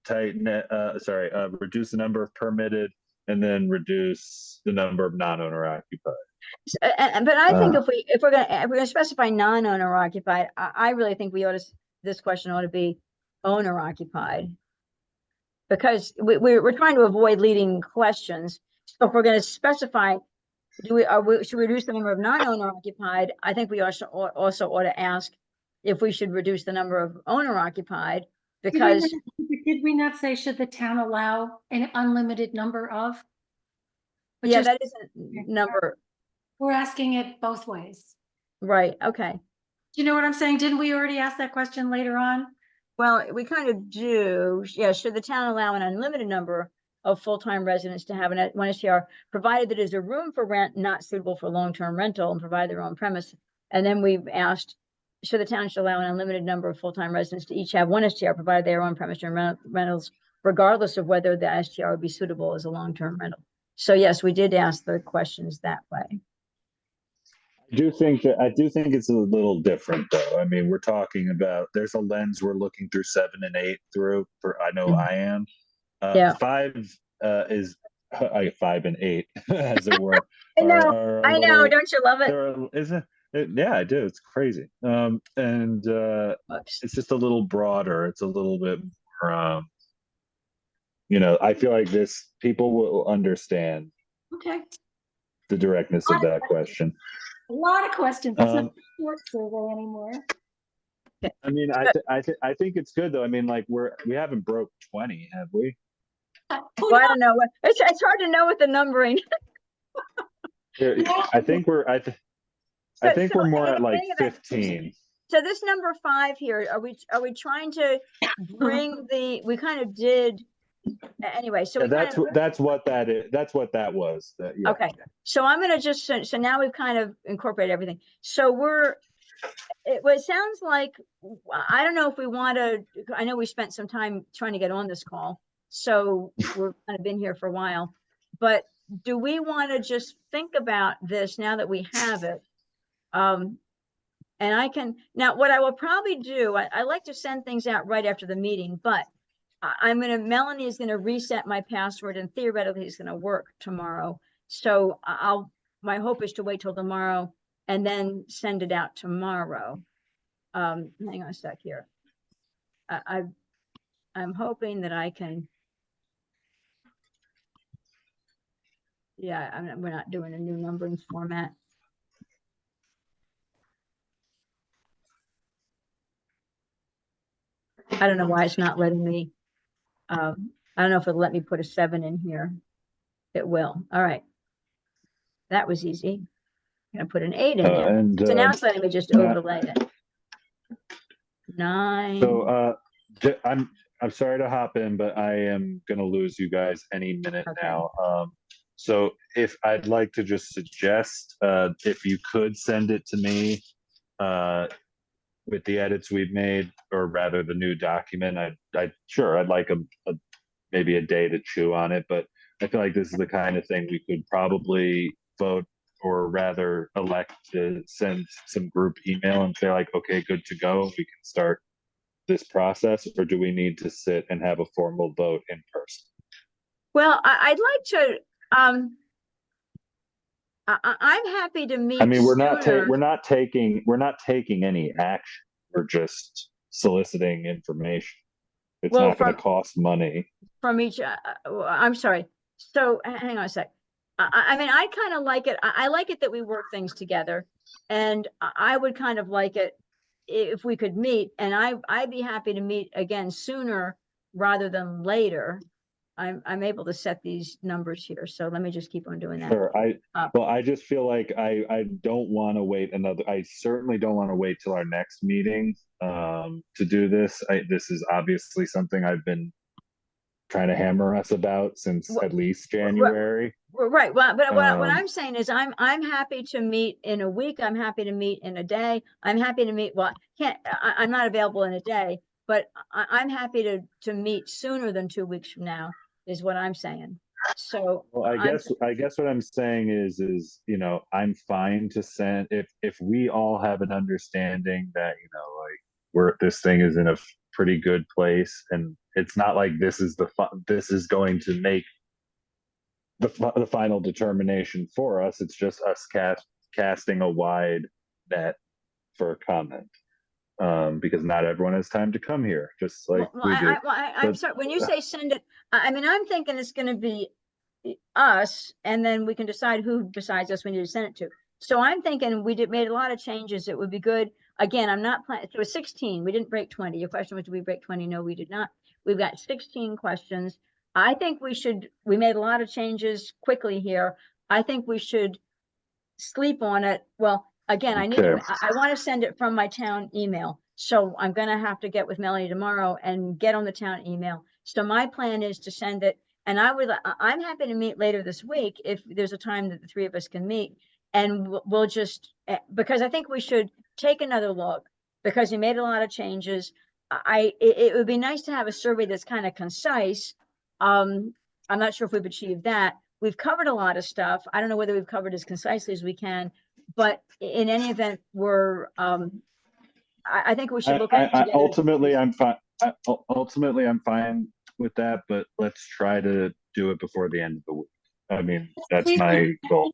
reduce the number of permitted and then reduce the number of non-owner occupied. But I think if we're gonna specify non-owner occupied, I really think this question ought to be owner occupied, because we're trying to avoid leading questions. So if we're going to specify, should we reduce the number of non-owner occupied? I think we also ought to ask if we should reduce the number of owner occupied, because Did we not say, should the town allow an unlimited number of? yeah, that isn't number. We're asking it both ways. Right. Okay. Do you know what I'm saying? Didn't we already ask that question later on? Well, we kind of do. Yeah. Should the town allow an unlimited number of full-time residents to have one STR, provided that is a room for rent not suitable for long-term rental and provide their own premise? And then we've asked, should the town allow an unlimited number of full-time residents to each have one STR, provided their own premise and rentals, regardless of whether the STR would be suitable as a long-term rental? So yes, we did ask the questions that way. I do think it's a little different, though. I mean, we're talking about, there's a lens we're looking through 7 and 8 through. I know I am. Yeah. 5 is 5 and 8, as it were. I know. Don't you love it? Yeah, I do. It's crazy. It's just a little broader. It's a little bit more. I feel like people will understand. Okay. The directness of that question. A lot of questions. It's not a short survey anymore. I mean, I think it's good, though. I mean, like we haven't broke 20, have we? Well, I don't know. It's hard to know with the numbering. I think we're more at like 15. So this number 5 here, are we trying to bring we kind of did anyway. So that's what that is. That's what that was. Yeah. Okay. So I'm going to so now we've kind of incorporated everything. So it sounds like, I don't know if we want to, I know we spent some time trying to get on this call, so we've kind of been here for a while, but do we want to just think about this now that we have it? And now what I will probably do, I like to send things out right after the meeting, but Melanie is going to reset my password, and theoretically it's going to work tomorrow. So my hope is to wait till tomorrow and then send it out tomorrow. Hang on a sec here. I'm hoping that I can. Yeah, we're not doing a new numbering format. I don't know why it's not letting me. I don't know if it'll let me put a 7 in here. It will. All right. That was easy. I'm going to put an 8 in there. So now it's letting me just overlay it. 9. So I'm sorry to hop in, but I am going to lose you guys any minute now. So if I'd like to just suggest, if you could send it to me with the edits we've made, or rather the new document, I'd like maybe a day to chew on it, but I feel like this is the kind of thing we could probably vote or rather elect to send some group email and say like, okay, good to go, we can start this process, or do we need to sit and have a formal vote in person? Well, I'd like to, I'm happy to meet I mean, sooner. we're not taking any action. We're just soliciting information. It's Well, not going to cost money. from each, I'm sorry. So hang on a sec. I mean, I kind of like it. I like it that we work things together, and I would kind of like it if we could meet, and I'd be happy to meet again sooner rather than later. I'm able to set these numbers here, so let me just keep on doing that. Sure. Well, I just feel like I don't want to wait I certainly don't want to wait till our next meeting to do this. This is obviously something I've been trying to hammer us about since at least January. Right. Well, but what I'm saying is I'm happy to meet in a week. I'm happy to meet in a day. I'm happy to meet, well, I'm not available in a day, but I'm happy to meet sooner than 2 weeks from now is what I'm saying. So well, I guess what I'm saying is I'm fine to send if we all have an understanding that like this thing is in a pretty good place, and it's not like this is going to make the final determination for us. It's just us casting a wide net for comment, because not everyone has time to come here, just like we do. I'm sorry, when you say send it, I mean, I'm thinking it's going to be us, and then we can decide who besides us we need to send it to. So I'm thinking made a lot of changes. It would be good. Again, I'm not planning. It was 16. We didn't break 20. Your question was, did we break 20? No, we did not. We've got 16 questions. I think we made a lot of changes quickly here. I think we should sleep on it. Well, again, I want to send it from my town email. So I'm going to have to get with Melanie tomorrow and get on the town email. So my plan is to send it. And I'm happy to meet later this week if there's a time that the three of us can meet. And we'll just, because I think we should take another look, because we made a lot of changes. It would be nice to have a survey that's kind of concise. I'm not sure if we've achieved that. We've covered a lot of stuff. I don't know whether we've covered as concisely as we can, but in any event, I think we should look at it ultimately, I'm fine. Ultimately, I'm fine with that, but let's try to do it before the end of the week. I mean, that's my goal.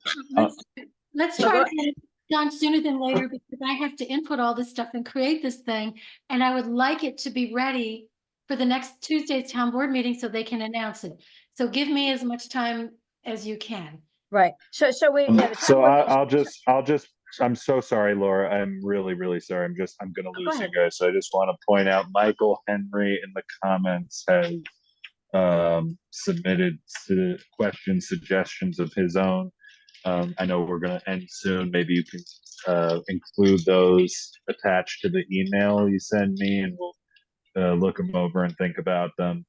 Let's try to get it done sooner than later, because I have to input all this stuff and create this thing, and I would like it to be ready for the next Tuesday's town board meeting so they can announce it. So give me as much time as you can. Right. So I'm so sorry, Laura. I'm really, really sorry. I'm going to lose you guys. So I just want to point out Michael Henry in the comments has submitted suggestions of his own. I know we're going to end soon. Maybe you can include those attached to the email you send me, and we'll look them over and think about them.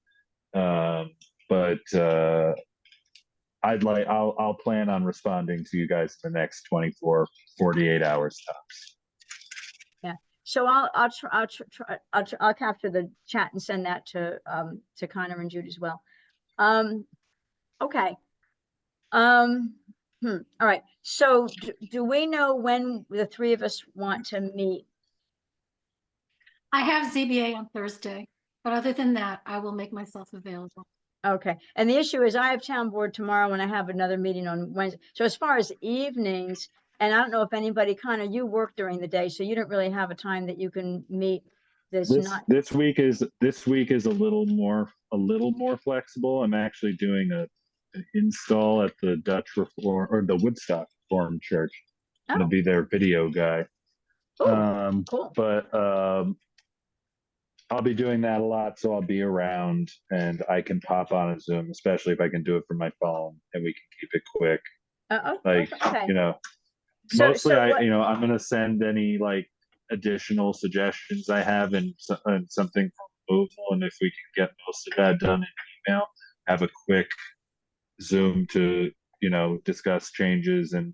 But I'll plan on responding to you guys in the next 24, 48 hours tops. Yeah. So I'll capture the chat and send that to Connor and Jude as well. Okay. All right. So do we know when the three of us want to meet? I have ZBA on Thursday, but other than that, I will make myself available. Okay. And the issue is I have town board tomorrow and I have another meeting on Wednesday. So as far as evenings, and I don't know if anybody, Connor, you work during the day, so you don't really have a time that you can meet. This week is a little more flexible. I'm actually doing an install at the Dutch Reform or the Woodstock Reformed Church. I'm gonna be their video guy. Cool. But I'll be doing that a lot, so I'll be around and I can pop on a Zoom, especially if I can do it from my phone and we can keep it quick. Mostly I'm going to send any like additional suggestions I have and something for removal. And if we can get most of that done in email, have a quick Zoom to, discuss changes and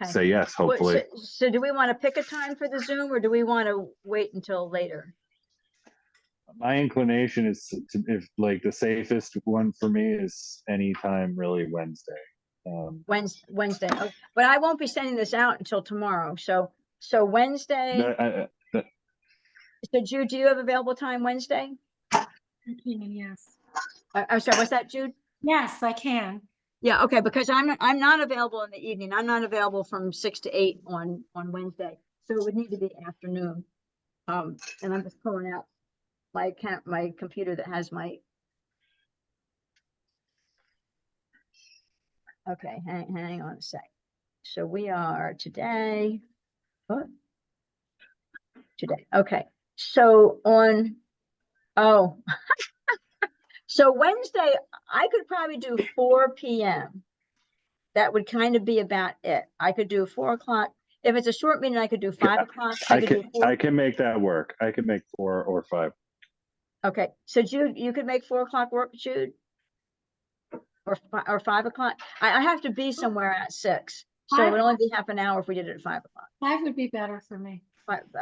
say yes, hopefully. So do we want to pick a time for the Zoom, or do we want to wait until later? My inclination is if like the safest one for me is anytime really Wednesday. Wednesday. Oh, but I won't be sending this out until tomorrow. So Wednesday. So Jude, do you have available time Wednesday? Yes. I'm sorry, what's that, Jude? Yes, I can. Yeah, okay, because I'm not available in the evening. I'm not available from 6 to 8 on Wednesday. So it would need to be afternoon. And I'm just pulling out my computer that has my. Okay, hang on a sec. So we are today. What? Today. Okay. So so Wednesday, I could probably do 4 p.m. That would kind of be about it. I could do 4 o'clock. If it's a short meeting, I could do 5 o'clock. I can make that work. I can make 4 or 5. Okay. So Jude, you could make 4 o'clock work, Jude? Or 5 o'clock? I have to be somewhere at 6. So it would only be half an hour if we did it at 5 o'clock. 5 would be better for me.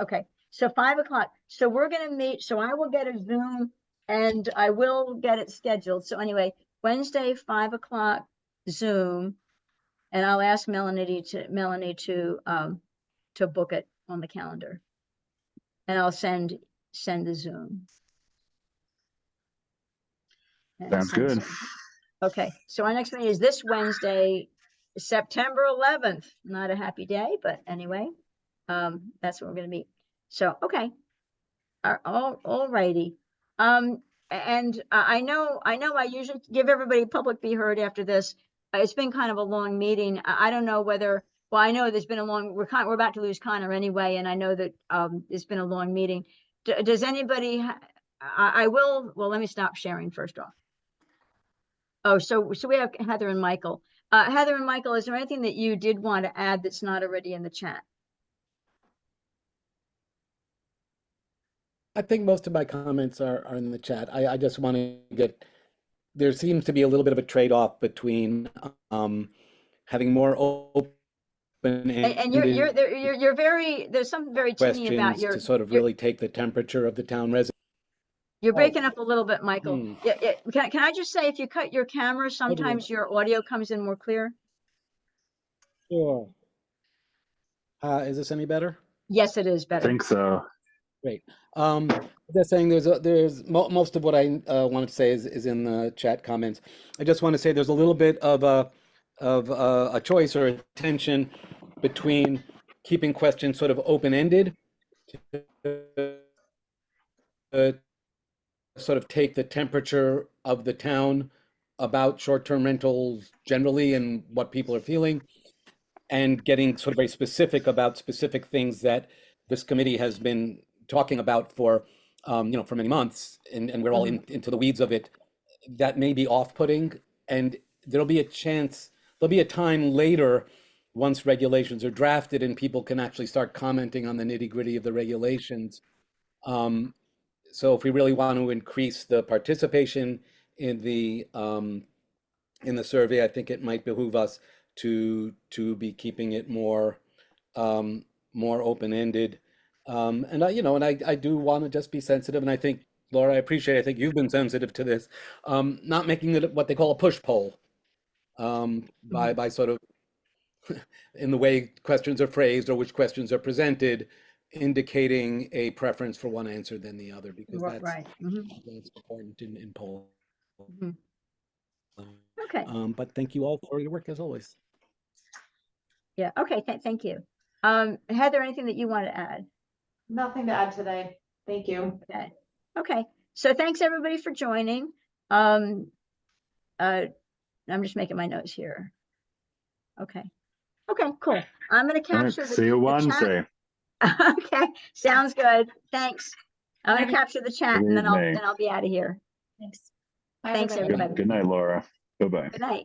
Okay. So 5 o'clock. So we're going to meet. So I will get a Zoom and I will get it scheduled. So anyway, Wednesday, 5 o'clock Zoom. And I'll ask Melanie to book it on the calendar. And I'll send the Zoom. Sounds good. Okay, so our next meeting is this Wednesday, September 11th. Not a happy day, but anyway, that's when we're going to meet. So, okay, all righty. And I know I usually give everybody public be heard after this. It's been kind of a long meeting. I don't know whether. Well, I know there's been a long. We're about to lose Connor anyway, and I know that it's been a long meeting. Does anybody? I will. Well, let me stop sharing first off. Oh, so we have Heather and Michael. Heather and Michael, is there anything that you did want to add that's not already in the chat? I think most of my comments are in the chat. I just want to get, there seems to be a little bit of a trade-off between having more open and you're very, there's something very teeny about questions to sort of really take the temperature of the town residents. You're breaking up a little bit, Michael. Yeah. Can I just say, if you cut your camera, sometimes your audio comes in more clear. Sure. Is this any better? Yes, it is better. I think so. Great. Just saying there's most of what I wanted to say is in the chat comments. I just want to say there's a little bit of a choice or a tension between keeping questions sort of open-ended to sort of take the temperature of the town about short-term rentals generally and what people are feeling, and getting sort of very specific about specific things that this committee has been talking about for for many months, and we're all into the weeds of it. That may be off-putting, and there'll be a time later, once regulations are drafted and people can actually start commenting on the nitty-gritty of the regulations. So if we really want to increase the participation in the survey, I think it might behoove us to be keeping it more open-ended. And I do want to just be sensitive, and I think, Laura, I think you've been sensitive to this, not making it what they call a push poll, by sort of in the way questions are phrased or which questions are presented, indicating a preference for one answer than the other, because that's right. that's important in polling. Okay. But thank you all for your work as always. Yeah. Okay. Thank you. Heather, anything that you want to add? Nothing to add today. Thank you. Okay. So thanks everybody for joining. I'm just making my notes here. Okay, cool. I'm going to capture See you Wednesday. Okay, sounds good. Thanks. I'm going to capture the chat and then I'll be out of here. Thanks. Thanks, everybody. Good night, Laura. Bye-bye. Good night.